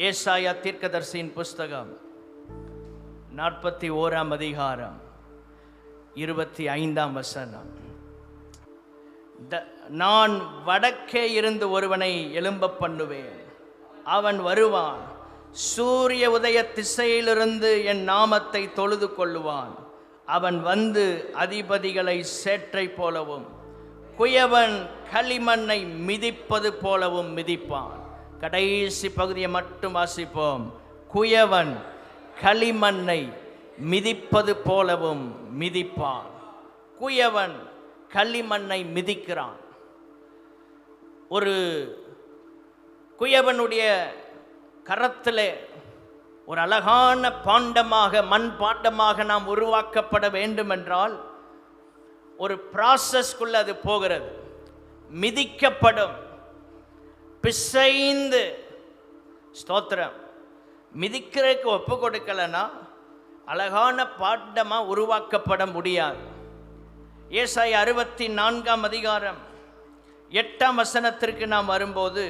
ஏசாயா தீர்க்கதரிசியின் புஸ்தகம் 41ஆம் அதிகாரம் 25ஆம் வசனம். நான் வடக்கே இருந்து ஒருவனை எழும்ப பண்ணுவேன், அவன் வருவான். சூரிய உதய திசையிலிருந்து என் நாமத்தை தொழுது கொள்ளுவான். அவன் வந்து அதிபதிகளை சேற்றை போலவும் குயவன் களிமண்ணை மிதிப்பது போலவும் மிதிப்பான். கடைசி பகுதியை மட்டும் வாசிப்போம். குயவன் களிமண்ணை மிதிப்பது போலவும் மிதிப்பான். குயவன் களிமண்ணை மிதிக்கிறான். ஒரு குயவனுடைய கரத்திலே ஒரு அழகான பாண்டமாக, மண் பாண்டமாக நாம் உருவாக்கப்பட வேண்டும் என்றால் ஒரு ப்ராசஸ்க்குள்ள அது போகிறது. மிதிக்கப்படும், பிசைந்து, ஸ்தோத்திரம், மிதிக்கிறதுக்கு ஒப்பு கொடுக்கலன்னா அழகான பாண்டமாக உருவாக்கப்பட முடியாது. ஏசாயா 64ஆம் அதிகாரம் 8ஆம் வசனத்திற்கு நாம் வரும்போது,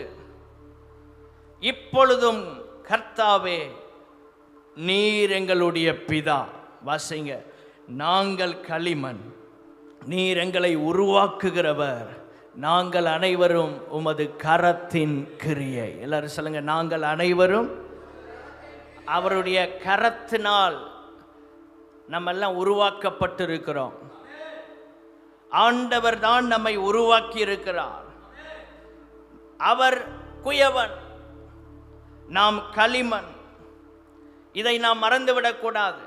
இப்பொழுதும் கர்த்தாவே நீர் எங்களுடைய பிதா, வாசிங்க, நாங்கள் களிமண், நீர் எங்களை உருவாக்குகிறவர், நாங்கள் அனைவரும் உமது கரத்தின் கிரியை. எல்லாரும் சொல்லுங்க, நாங்கள் அனைவரும் அவருடைய கரத்தினால் நம்ம எல்லாம் உருவாக்கப்பட்டிருக்கிறோம். ஆண்டவர் தான் நம்மை உருவாக்கி இருக்கிறார். அவர் குயவன், நாம் களிமண். இதை நாம் மறந்துவிடக்கூடாது.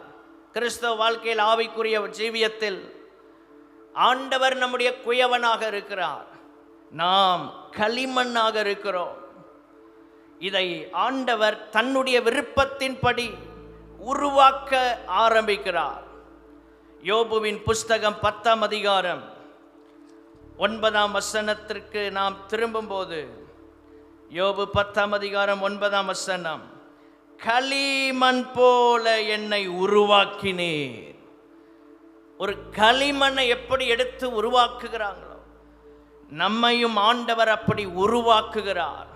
கிறிஸ்தவ வாழ்க்கையில், ஆவிக்குரிய ஜீவியத்தில் ஆண்டவர் நம்முடைய குயவனாக இருக்கிறார், நாம் களிமண்ணாக இருக்கிறோம். இதை ஆண்டவர் தன்னுடைய விருப்பத்தின்படி உருவாக்க ஆரம்பிக்கிறார். யோபுவின் புஸ்தகம் 10ஆம் அதிகாரம் 9ஆம் வசனத்திற்கு நாம் திரும்பும்போது, யோபு 10ஆம் அதிகாரம் 9ஆம் வசனம், களிமண் போல என்னை உருவாக்கினேன். ஒரு களிமண்ணை எப்படி எடுத்து உருவாக்குகிறாங்களோ, நம்மையும் ஆண்டவர் அப்படி உருவாக்குகிறார்.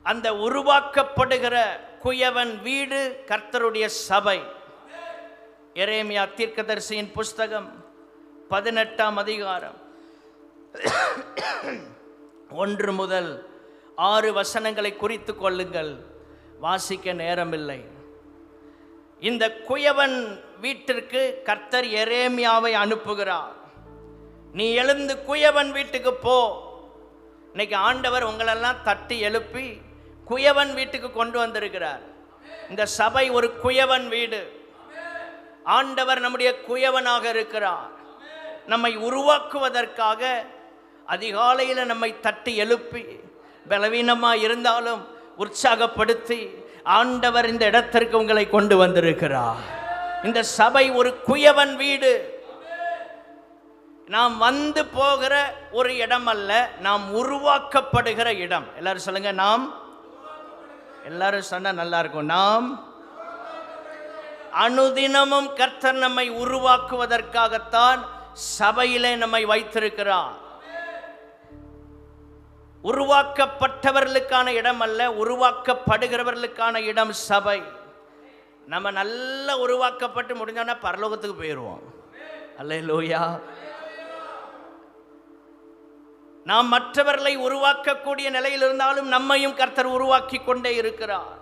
அந்த உருவாக்கப்படுகிற குயவன் வீடு கர்த்தருடைய சபை. எரேமியா தீர்க்கதரிசியின் புஸ்தகம் 18ஆம் அதிகாரம் 1 முதல் 6 வசனங்களை குறித்து கொள்ளுங்கள், வாசிக்க நேரமில்லை. இந்த குயவன் வீட்டிற்கு கர்த்தர் எரேமியாவை அனுப்புகிறார். நீ எழுந்து குயவன் வீட்டுக்கு போ. இன்னைக்கு ஆண்டவர் உங்களெல்லாம் தட்டி எழுப்பி குயவன் வீட்டுக்கு கொண்டு வந்திருக்கிறார். இந்த சபை ஒரு குயவன் வீடு. ஆண்டவர் நம்முடைய குயவனாக இருக்கிறார். நம்மை உருவாக்குவதற்காக அதிகாலையில் நம்மை தட்டி எழுப்பி, பலவீனமாக இருந்தாலும் உற்சாகப்படுத்தி ஆண்டவர் இந்த இடத்திற்கு உங்களை கொண்டு வந்திருக்கிறார். இந்த சபை ஒரு குயவன் வீடு. நாம் வந்து போகிற ஒரு இடம் அல்ல, நாம் உருவாக்கப்படுகிற இடம். எல்லாரும் சொல்லுங்க, நாம். எல்லாரும் சொன்னா நல்லா இருக்கும். நாம் அனுதினமும் கர்த்தர் நம்மை உருவாக்குவதற்காகத்தான் சபையிலே நம்மை வைத்திருக்கிறார். உருவாக்கப்பட்டவர்களுக்கான இடம் அல்ல, உருவாக்கப்படுகிறவர்களுக்கான இடம் சபை. நம்ம நல்லா உருவாக்கப்பட்டு முடிஞ்சோன்னா பரலோகத்துக்கு போயிடுவோம். அல்லேலூயா. நாம் மற்றவர்களை உருவாக்கக்கூடிய நிலையில் இருந்தாலும் நம்மையும் கர்த்தர் உருவாக்கி கொண்டே இருக்கிறார்.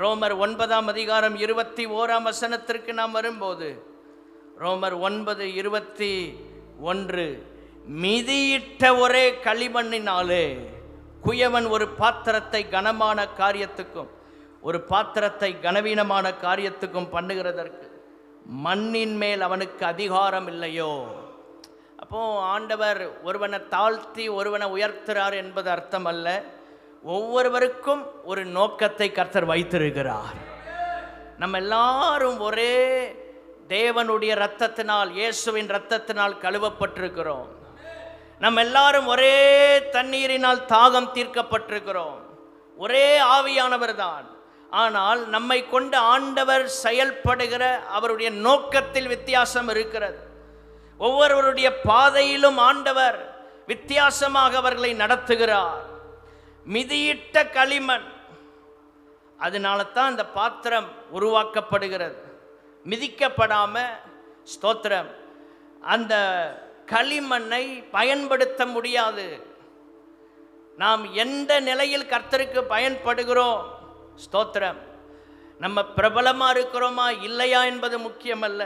ரோமர் 9ஆம் அதிகாரம் 21ஆம் வசனத்திற்கு நாம் வரும்போது, ரோமர் 9:21, மிதியிட்ட ஒரே களிமண்ணினாலே குயவன் ஒரு பாத்திரத்தை கனமான காரியத்துக்கும் ஒரு பாத்திரத்தை கனவீனமான காரியத்துக்கும் பண்ணுகிறதற்கு மண்ணின் மேல் அவனுக்கு அதிகாரம் இல்லையோ? அப்போ ஆண்டவர் ஒருவனை தாழ்த்தி ஒருவனை உயர்த்துறார் என்பது அர்த்தம் அல்ல. ஒவ்வொருவருக்கும் ஒரு நோக்கத்தை கர்த்தர் வைத்திருக்கிறார். நம்ம எல்லாரும் ஒரே தேவனுடைய இரத்தத்தினால், இயேசுவின் இரத்தத்தினால் கழுவப்பட்டிருக்கிறோம். நம்ம எல்லாரும் ஒரே தண்ணீரினால் தாகம் தீர்க்கப்பட்டிருக்கிறோம். ஒரே ஆவியானவர் தான். ஆனால் நம்மை கொண்டு ஆண்டவர் செயல்படுகிற அவருடைய நோக்கத்தில் வித்தியாசம் இருக்கிறது. ஒவ்வொருவருடைய பாதையிலும் ஆண்டவர் வித்தியாசமாக அவர்களை நடத்துகிறார். மிதியிட்ட களிமண், அதனால தான் அந்த பாத்திரம் உருவாக்கப்படுகிறது. மிதிக்கப்படாம, ஸ்தோத்திரம், அந்த களிமண்ணை பயன்படுத்த முடியாது. நாம் எந்த நிலையில் கர்த்தருக்கு பயன்படுகிறோம், ஸ்தோத்திரம், நம்ம பிரபலமாக இருக்கிறோமா இல்லையா என்பது முக்கியமல்ல.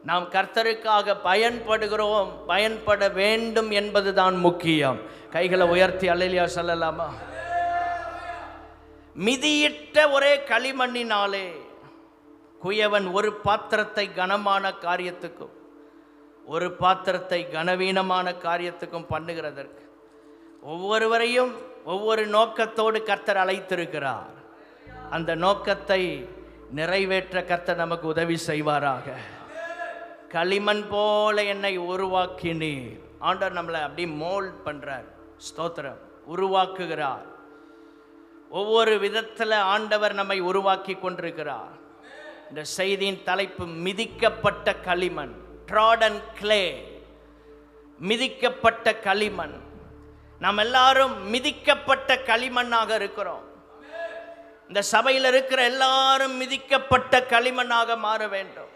நாம் கர்த்தருக்காக பயன்படுகிறோம், பயன்பட வேண்டும் என்பதுதான் முக்கியம். கைகளை உயர்த்தி அல்லேலூயா சொல்லலாமா? மிதியிட்ட ஒரே களிமண்ணினாலே குயவன் ஒரு பாத்திரத்தை கனமான காரியத்துக்கும் ஒரு பாத்திரத்தை கனவீனமான காரியத்துக்கும் பண்ணுகிறதற்கு ஒவ்வொருவரையும் ஒவ்வொரு நோக்கத்தோடு கர்த்தர் அழைத்திருக்கிறார். அந்த நோக்கத்தை நிறைவேற்ற கர்த்தர் நமக்கு உதவி செய்வாராக. களிமண் போல என்னை உருவாக்கினீர். ஆண்டவர் நம்மளை அப்படி மோல்ட் பண்றார், ஸ்தோத்திரம், உருவாக்குகிறார். ஒவ்வொரு விதத்தில் ஆண்டவர் நம்மை உருவாக்கி கொண்டிருக்கிறார். இந்த செய்தியின் தலைப்பு மிதிக்கப்பட்ட களிமண், ட்ராடன் கிளே, மிதிக்கப்பட்ட களிமண். நாம் எல்லாரும் மிதிக்கப்பட்ட களிமண்ணாக இருக்கிறோம். இந்த சபையில் இருக்கிற எல்லாரும் மிதிக்கப்பட்ட களிமண்ணாக மாற வேண்டும்.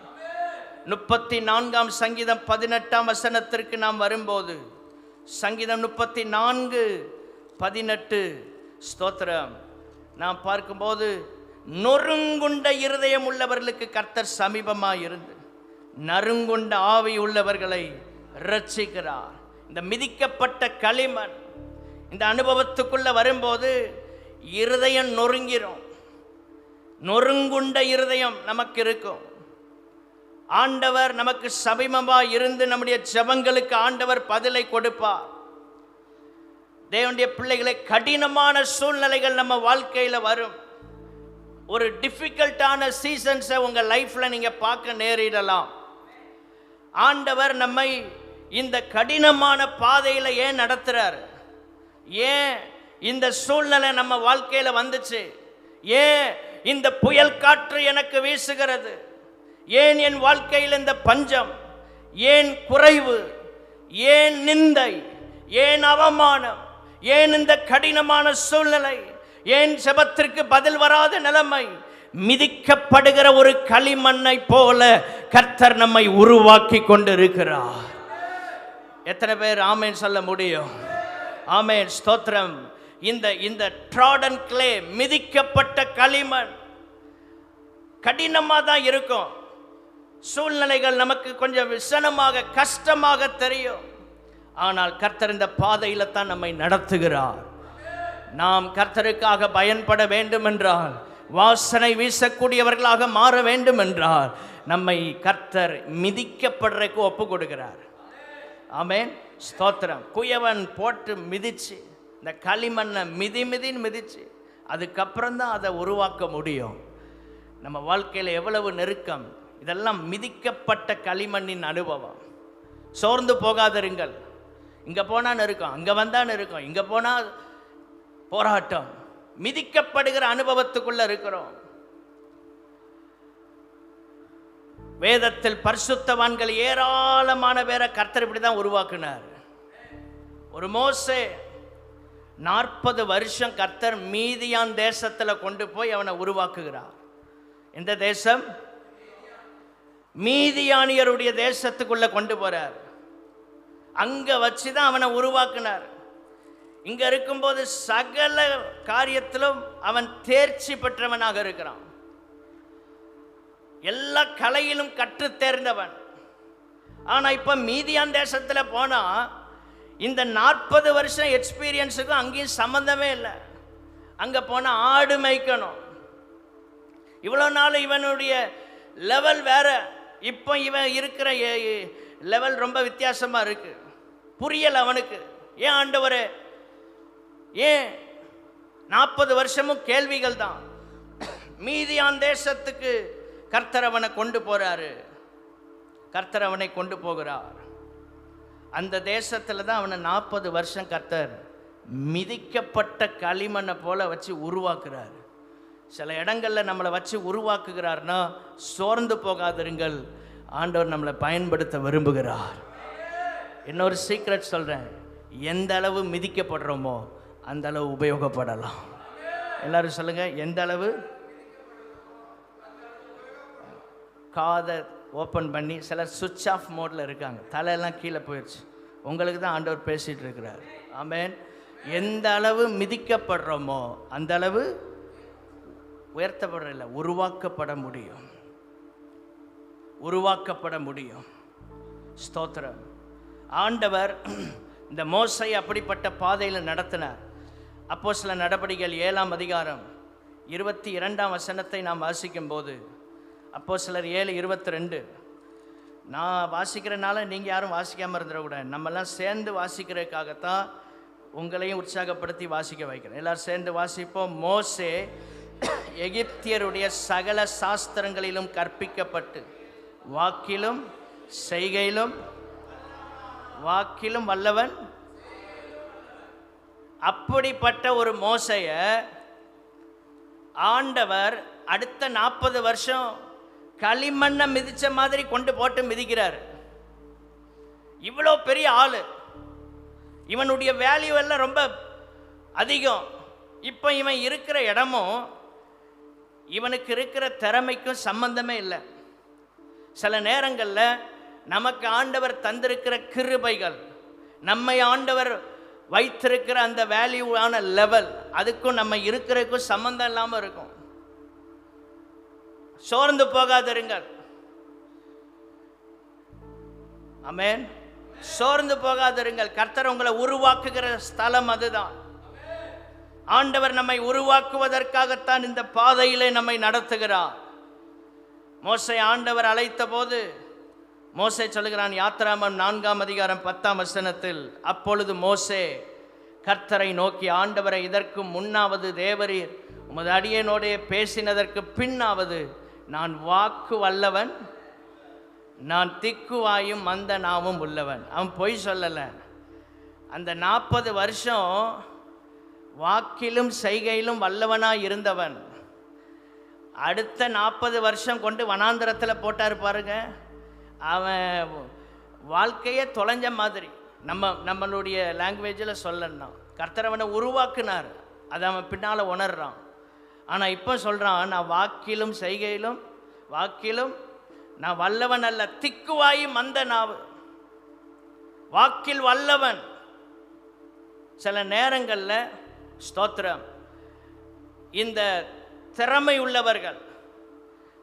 34 சங்கீதம் 18 வசனத்திற்கு நாம் வரும்போது, சங்கீதம் 34:18, ஸ்தோத்திரம், நாம் பார்க்கும்போது, நொறுங்குண்ட இருதயம் உள்ளவர்களுக்கு கர்த்தர் சமீபமாக இருந்து நறுங்குண்ட ஆவி உள்ளவர்களை ரட்சிக்கிறார். இந்த மிதிக்கப்பட்ட களிமண் இந்த அனுபவத்துக்குள்ள வரும்போது இருதயம் நொறுங்கிரும். நொறுங்குண்ட இருதயம் நமக்கு இருக்கும். ஆண்டவர் நமக்கு சமீபமாக இருந்து நம்முடைய ஜெபங்களுக்கு ஆண்டவர் பதிலை கொடுப்பார். தேவனுடைய பிள்ளைகளை, கடினமான சூழ்நிலைகள் நம்ம வாழ்க்கையில் வரும். ஒரு டிஃபிகல்ட்டான சீசன்ஸை உங்கள் லைஃப்பில் நீங்கள் பார்க்க நேரிடலாம். ஆண்டவர் நம்மை இந்த கடினமான பாதையில் ஏன் நடத்துகிறார்? ஏன் இந்த சூழ்நிலை நம்ம வாழ்க்கையில் வந்துச்சு? ஏன் இந்த புயல் காற்று எனக்கு வீசுகிறது? ஏன் என் வாழ்க்கையில் இந்த பஞ்சம்? ஏன் குறைவு? ஏன் நிந்தை? ஏன் அவமானம்? ஏன் இந்த கடினமான சூழ்நிலை? ஏன் ஜெபத்திற்கு பதில் வராத நிலைமை? மிதிக்கப்படுகிற ஒரு களிமண்ணை போல கர்த்தர் நம்மை உருவாக்கி கொண்டிருக்கிறார். எத்தனை பேர் ஆமென் சொல்ல முடியும்? ஆமென், ஸ்தோத்திரம். இந்த ட்ராடன் கிளே, மிதிக்கப்பட்ட களிமண், கடினமாக தான் இருக்கும். சூழ்நிலைகள் நமக்கு கொஞ்சம் விசனமாக, கஷ்டமாக தெரியும். ஆனால் கர்த்தர் இந்த பாதையில தான் நம்மை நடத்துகிறார். நாம் கர்த்தருக்காக பயன்பட வேண்டும் என்றால், வாசனை வீசக்கூடியவர்களாக மாற வேண்டும் என்றால், நம்மை கர்த்தர் மிதிக்கப்படுறதுக்கு ஒப்பு கொடுக்கிறார். ஆமென், ஸ்தோத்திரம். குயவன் போட்டு மிதிச்சு, இந்த களிமண்ணை மிதின்னு மிதிச்சு, அதுக்கப்புறம் தான் அதை உருவாக்க முடியும். நம்ம வாழ்க்கையில் எவ்வளவு நெருக்கம்! இதெல்லாம் மிதிக்கப்பட்ட களிமண்ணின் அனுபவம். சோர்ந்து போகாதிருங்கள். இங்கே போனால் நெருக்கம், அங்கே வந்தால் நெருக்கம், இங்கே போனால் போராட்டம். மிதிக்கப்படுகிற அனுபவத்துக்குள்ள இருக்கிறோம். வேதத்தில் பரிசுத்தவான்கள் ஏராளமான பேரை கர்த்தர் இப்படி தான் உருவாக்குனார். ஒரு மோசே 40 வருஷம் கர்த்தர் மீதியான் தேசத்தில் கொண்டு போய் அவனை உருவாக்குகிறார். எந்த தேசம்? மீதியானியருடைய தேசத்துக்குள்ள கொண்டு போறார். அங்க வச்சுதான் அவனை உருவாக்குனார். இங்க இருக்கும்போது சகல காரியத்திலும் அவன் தேர்ச்சி பெற்றவனாக இருக்கிறான். எல்லா கலையிலும் கற்று தேர்ந்தவன். ஆனா இப்ப மீதியான் தேசத்துல போனா இந்த 40 வருஷம் எக்ஸ்பீரியன்ஸுக்கும் அங்கேயும் சம்பந்தமே இல்லை. அங்க போனா ஆடு மேய்க்கணும். இவ்வளவு நாள் இவனுடைய லெவல் வேற, இப்போ இவன் இருக்கிற லெவல் ரொம்ப வித்தியாசமா இருக்கு. புரியல அவனுக்கு. ஏன் ஆண்டவரே, ஏன் 40 வருஷமும் கேள்விகள் தான். மீதியான் தேசத்துக்கு கர்த்தர் அவனை கொண்டு போறாரு. கர்த்தர் அவனை கொண்டு போகிறார். அந்த தேசத்துல தான் அவனை 40 வருஷம் கர்த்தர் மிதிக்கப்பட்ட களிமண்ணை போல வச்சு உருவாக்குறார். சில இடங்கள்ல நம்மளை வச்சு உருவாக்குகிறார்னா சோர்ந்து போகாதிருங்கள். ஆண்டவர் நம்மளை பயன்படுத்த விரும்புகிறார். இன்னொரு சீக்ரெட் சொல்றேன், எந்த அளவு மிதிக்கப்படுறோமோ அந்த அளவு உபயோகப்படலாம். எல்லாரும் சொல்லுங்க, எந்த அளவு காதை ஓப்பன் பண்ணி, சிலர் சுவிட்ச் ஆஃப் மோடில் இருக்காங்க, தலையெல்லாம் கீழே போயிடுச்சு. உங்களுக்கு தான் ஆண்டவர் பேசிகிட்டு இருக்கிறார். ஆமென். எந்த அளவு மிதிக்கப்படுறோமோ அந்த அளவு உயர்த்தப்படல, உருவாக்கப்பட முடியும், உருவாக்கப்பட முடியும். ஸ்தோத்திரம். ஆண்டவர் இந்த மோசை அப்படிப்பட்ட பாதையில் நடத்தினார். அப்போஸ்தலர் நடபடிகள் 7ஆம் அதிகாரம் 22ஆம் வசனத்தை நாம் வாசிக்கும் போது, அப்போஸ்தலர் 7:22, நான் வாசிக்கிறனால நீங்கள் யாரும் வாசிக்காமல் இருந்துடக்கூடாது, நம்மெல்லாம் சேர்ந்து வாசிக்கிறதுக்காகத்தான் உங்களையும் உற்சாகப்படுத்தி வாசிக்க வைக்கிறேன். எல்லாரும் சேர்ந்து வாசிப்போம். மோசே எகிப்தியருடைய சகல சாஸ்திரங்களிலும் கற்பிக்கப்பட்டு வாக்கிலும் செய்கையிலும் வல்லவன். அப்படிப்பட்ட ஒரு மோசைய ஆண்டவர் அடுத்த 40 வருஷம் களிமண்ணை மிதிச்ச மாதிரி கொண்டு போட்டு மிதிக்கிறார். இவ்வளோ பெரிய ஆளு, இவனுடைய வேல்யூ எல்லாம் ரொம்ப அதிகம். இப்போ இவன் இருக்கிற இடமும் இவனுக்கு இருக்கிற திறமைக்கும் சம்பந்தமே இல்லை. சில நேரங்களில் நமக்கு ஆண்டவர் தந்திருக்கிற கிருபைகள், நம்மை ஆண்டவர் வைத்திருக்கிற அந்த வேல்யூவான லெவல், அதுக்கும் நம்ம இருக்கிறதுக்கும் சம்பந்தம் இல்லாமல் இருக்கும். சோர்ந்து போகாதிருங்கள். ஆமென். சோர்ந்து போகாதிருங்கள். கர்த்தர் உங்களை உருவாக்குகிற ஸ்தலம் அதுதான். ஆண்டவர் நம்மை உருவாக்குவதற்காகத்தான் இந்த பாதையிலே நம்மை நடத்துகிறார். மோசே ஆண்டவர் அழைத்த போது மோசே சொல்லுகிறான், யாத்திராமம் 4ஆம் அதிகாரம் 10ஆம் வசனத்தில், அப்பொழுது மோசே கர்த்தரை நோக்கி, ஆண்டவரை, இதற்கு முன்னாவது தேவரீர் உமது அடியேனோடே பேசினதற்கு பின்னாவது நான் வாக்கு வல்லவன், நான் திக்குவாயும் மந்த நாவும் உள்ளவன். அவன் பொய் சொல்லலை. அந்த 40 வருஷம் வாக்கிலும் செய்கையிலும் வல்லவனாக இருந்தவன் அடுத்த 40 வருஷம் கொண்டு வனாந்திரத்தில் போட்டார் பாருங்க. அவன் வாழ்க்கையே தொலைஞ்ச மாதிரி. நம்மளுடைய லாங்குவேஜில் சொல்லணும்னா கர்த்தர் அவனை உருவாக்குனார், அதை அவன் பின்னால் உணர்றான். ஆனால் இப்போ சொல்கிறான், நான் வாக்கிலும் செய்கையிலும் நான் வல்லவன் அல்ல, திக்குவாயி மந்த நாவு. வாக்கில் வல்லவன். சில நேரங்களில் ஸ்தோத்திரம், இந்த திறமை உள்ளவர்கள்,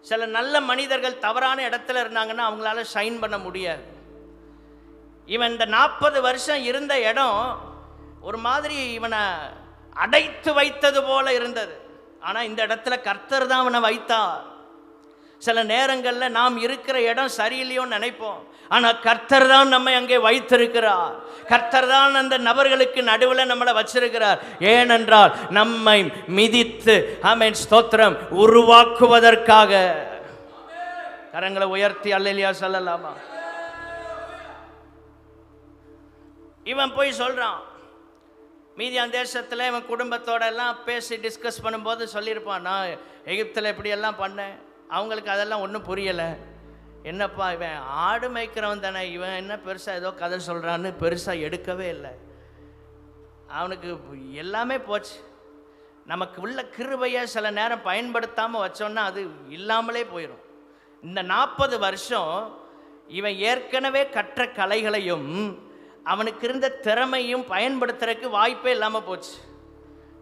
சில நல்ல மனிதர்கள் தவறான இடத்துல இருந்தாங்கன்னா அவங்களால ஷைன் பண்ண முடியாது. இவன் இந்த 40 வருஷம் இருந்த இடம் ஒரு மாதிரி இவனை அடைத்து வைத்தது போல இருந்தது. ஆனால் இந்த இடத்துல கர்த்தர் தான் அவனை வைத்தார். சில நேரங்களில் நாம் இருக்கிற இடம் சரியில்லையோன்னு நினைப்போம், ஆனால் கர்த்தர் தான் நம்மை அங்கே வைத்திருக்கிறார். கர்த்தர் தான் அந்த நபர்களுக்கு நடுவில் நம்மளை வச்சிருக்கிறார். ஏனென்றால் நம்மை மிதித்து, ஆமென், ஸ்தோத்திரம், உருவாக்குவதற்காக. கரங்களை உயர்த்தி அல்லேலூயா சொல்லலாமா? இவன் போய் சொல்றான், மீதியான் தேசத்தில் இவன் குடும்பத்தோட எல்லாம் பேசி டிஸ்கஸ் பண்ணும்போது சொல்லியிருப்பான், நான் எகிப்தில் இப்படியெல்லாம் பண்ணேன். அவங்களுக்கு அதெல்லாம் ஒன்றும் புரியலை. என்னப்பா இவன் ஆடு மேய்க்கிறவன் தானே, இவன் என்ன பெருசாக ஏதோ கதை சொல்கிறான்னு பெருசாக எடுக்கவே இல்லை. அவனுக்கு எல்லாமே போச்சு. நமக்கு உள்ள கிருபையை சில நேரம் பயன்படுத்தாமல் வச்சோன்னா அது இல்லாமலே போயிடும். இந்த 40 வருஷம் இவன் ஏற்கனவே கற்ற கலைகளையும் அவனுக்கு இருந்த திறமையும் பயன்படுத்துறதுக்கு வாய்ப்பே இல்லாமல் போச்சு.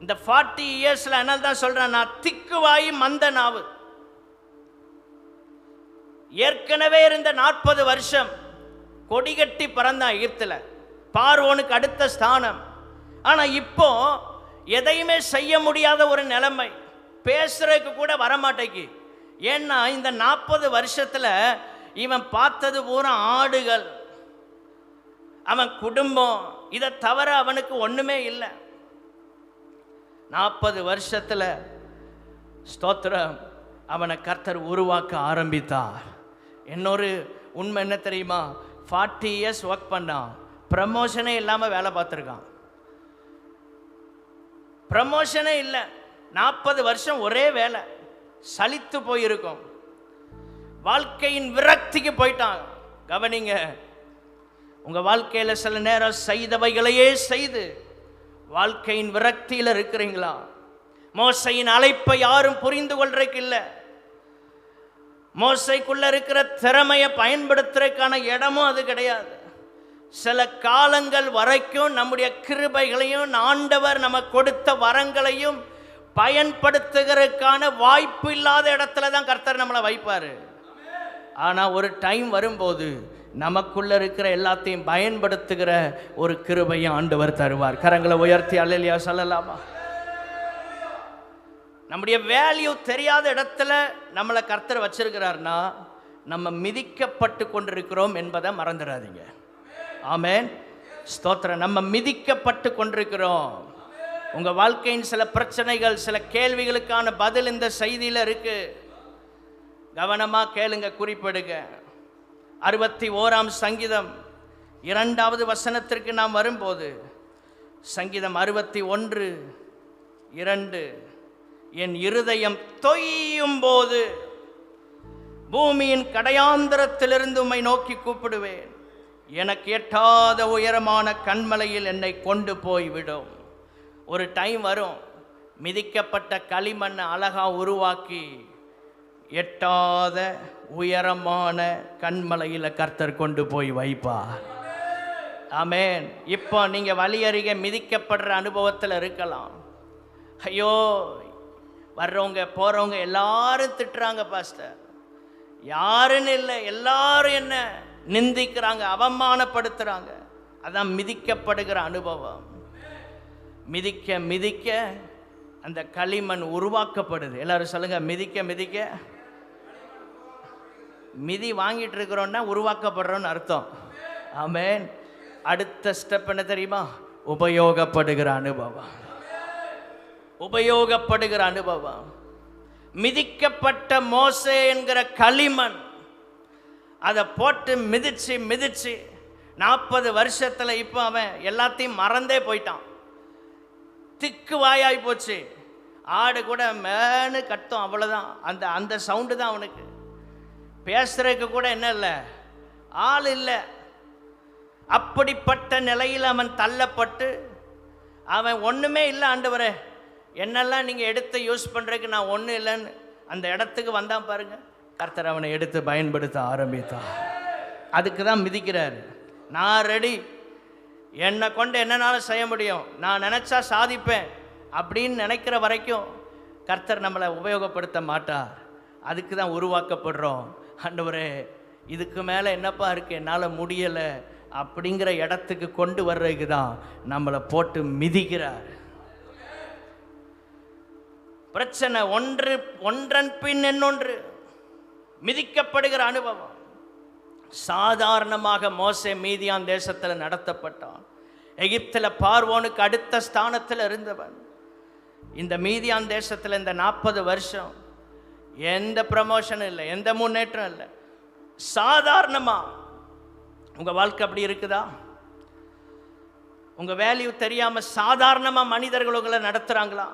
இந்த 40 இயர்ஸில் அதனால தான் சொல்கிறேன், நான் திக்குவாயி மந்த நாவு. ஏற்கனவே இருந்த 40 வருஷம் கொடிகட்டி பறந்தான் எகிப்தில், பார்வோனுக்கு அடுத்த ஸ்தானம். ஆனால் இப்போ எதையுமே செய்ய முடியாத ஒரு நிலைமை, பேசுறதுக்கு கூட வரமாட்டேங்கி. ஏன்னா இந்த 40 வருஷத்தில் இவன் பார்த்தது பூரா ஆடுகள், அவன் குடும்பம், இதை தவிர அவனுக்கு ஒன்றுமே இல்லை. 40 வருஷத்தில் ஸ்தோத்திரம் அவனை கர்த்தர் உருவாக்க ஆரம்பித்தார். இன்னொரு உண்மை என்ன தெரியுமா? 40 இயர்ஸ் ஒர்க் பண்ணான், ப்ரமோஷனே இல்லாமல் வேலை பார்த்துருக்கான். ப்ரமோஷனே இல்லை, 40 வருஷம் ஒரே வேலை, சலித்து போயிருக்கும். வாழ்க்கையின் விரக்திக்கு போயிட்டான். கவனிங்க, உங்கள் வாழ்க்கையில் சில நேரம் செய்தவைகளையே செய்து வாழ்க்கையின் விரக்தியில் இருக்கிறீங்களா? மோசையின் அழைப்பை யாரும் புரிந்து கொள்றதுக்கு இல்லை. மோசைக்குள்ள இருக்கிற திறமையை பயன்படுத்துறதுக்கான இடமும் அது கிடையாது. சில காலங்கள் வரைக்கும் நம்முடைய கிருபைகளையும் ஆண்டவர் நம்ம கொடுத்த வரங்களையும் பயன்படுத்துகிறதுக்கான வாய்ப்பு இல்லாத இடத்துல தான் கர்த்தர் நம்மளை வைப்பார். ஆனால் ஒரு டைம் வரும்போது நமக்குள்ள இருக்கிற எல்லாத்தையும் பயன்படுத்துகிற ஒரு கிருபையை ஆண்டவர் தருவார். கரங்களை உயர்த்தி அல்லேலூயா சொல்லலாமா? நம்முடைய வேல்யூ தெரியாத இடத்துல நம்மளை கர்த்தர் வச்சிருக்கிறார்னா நம்ம மிதிக்கப்பட்டு கொண்டிருக்கிறோம் என்பதை மறந்துடாதீங்க. ஆமென், ஸ்தோத்திரம். நம்ம மிதிக்கப்பட்டு கொண்டிருக்கிறோம். உங்க வாழ்க்கையின் சில பிரச்சனைகள், சில கேள்விகளுக்கான பதில் இந்த செய்தியில் இருக்கு. கவனமா கேளுங்க, குறிப்பிடுங்க. 61ஆம் சங்கீதம் 2வது வசனத்திற்கு நாம் வரும்போது, சங்கீதம் 61:2, என் இருதயம் தொய்யும் போது பூமியின் கடையாந்திரத்திலிருந்து உம்மை நோக்கி கூப்பிடுவேன். எனக்கு எட்டாத உயரமான கண்மலையில் என்னை கொண்டு போய் விடும். ஒரு டைம் வரும், மிதிக்கப்பட்ட களிமண்ணை அழகா உருவாக்கி எட்டாத உயரமான கண்மலையில் கர்த்தர் கொண்டு போய் வைப்பார். ஆமென். இப்போ நீங்க வழி அருகே மிதிக்கப்படுற அனுபவத்தில் இருக்கலாம். ஐயோ, வர்றவங்க போறவங்க எல்லாரும் திட்டுறாங்க பாஸ்டர், யாருன்னு இல்லை, எல்லாரும் என்ன நிந்திக்கிறாங்க, அவமானப்படுத்துறாங்க. அதான் மிதிக்கப்படுகிற அனுபவம். மிதிக்க மிதிக்க அந்த களிமண் உருவாக்கப்படுது. எல்லாரும் சொல்லுங்க, மிதிக்க மிதிக்க. மிதி வாங்கிட்டு இருக்கிறோன்னா உருவாக்கப்படுறோன்னு அர்த்தம். ஆமென். அடுத்த ஸ்டெப் என்ன தெரியுமா? உபயோகப்படுகிற அனுபவம். உபயோகப்படுகிற அனுபவம். மிதிக்கப்பட்ட மோசே என்கிற களிமண், அதை போட்டு மிதிச்சு மிதிச்சு 40 வருஷத்துல இப்போ அவன் எல்லாத்தையும் மறந்தே போயிட்டான். திக்கு வாயாய் போச்சு. ஆடு கூட மேனு கட்டும், அவ்வளோதான். அந்த அந்த சவுண்டு தான் அவனுக்கு. பேசுறதுக்கு கூட என்ன இல்லை, ஆள் இல்லை. அப்படிப்பட்ட நிலையில் அவன் தள்ளப்பட்டு, அவன் ஒன்றுமே இல்லை ஆண்டவரே, என்னெல்லாம் நீங்கள் எடுத்து யூஸ் பண்ணுறதுக்கு நான் ஒன்றும் இல்லைன்னு அந்த இடத்துக்கு வந்தான் பாருங்க. கர்த்தர் அவனை எடுத்து பயன்படுத்த ஆரம்பித்தான். அதுக்கு தான் மிதிக்கிறார். நான் ரெடி, என்னை கொண்டு என்னன்னாலும் செய்ய முடியும், நான் நினச்சா சாதிப்பேன் அப்படின்னு நினைக்கிற வரைக்கும் கர்த்தர் நம்மளை உபயோகப்படுத்த மாட்டார். அதுக்கு தான் உருவாக்கப்படுறோம். ஆண்டவரே, இதுக்கு மேலே என்னப்பா இருக்குது, என்னால் முடியலை அப்படிங்கிற இடத்துக்கு கொண்டு வர்றதுக்கு தான் நம்மளை போட்டு மிதிக்கிறார். பிரச்சனை ஒன்றன் பின் இன்னொன்று மிதிக்கப்படுகிற அனுபவம். சாதாரணமாக மோசே மீதியான் தேசத்தில் நடத்தப்பட்டான். எகிப்தில் பார்வோனுக்கு அடுத்த ஸ்தானத்தில் இருந்தவன். இந்த மீதியான் தேசத்தில் இந்த 40 வருஷம் எந்த ப்ரமோஷனும் இல்லை, எந்த முன்னேற்றம் இல்லை. சாதாரணமா உங்க வாழ்க்கை அப்படி இருக்குதா? உங்க வேல்யூ தெரியாம சாதாரணமா மனிதர்கள் உங்களை நடத்துறாங்களா?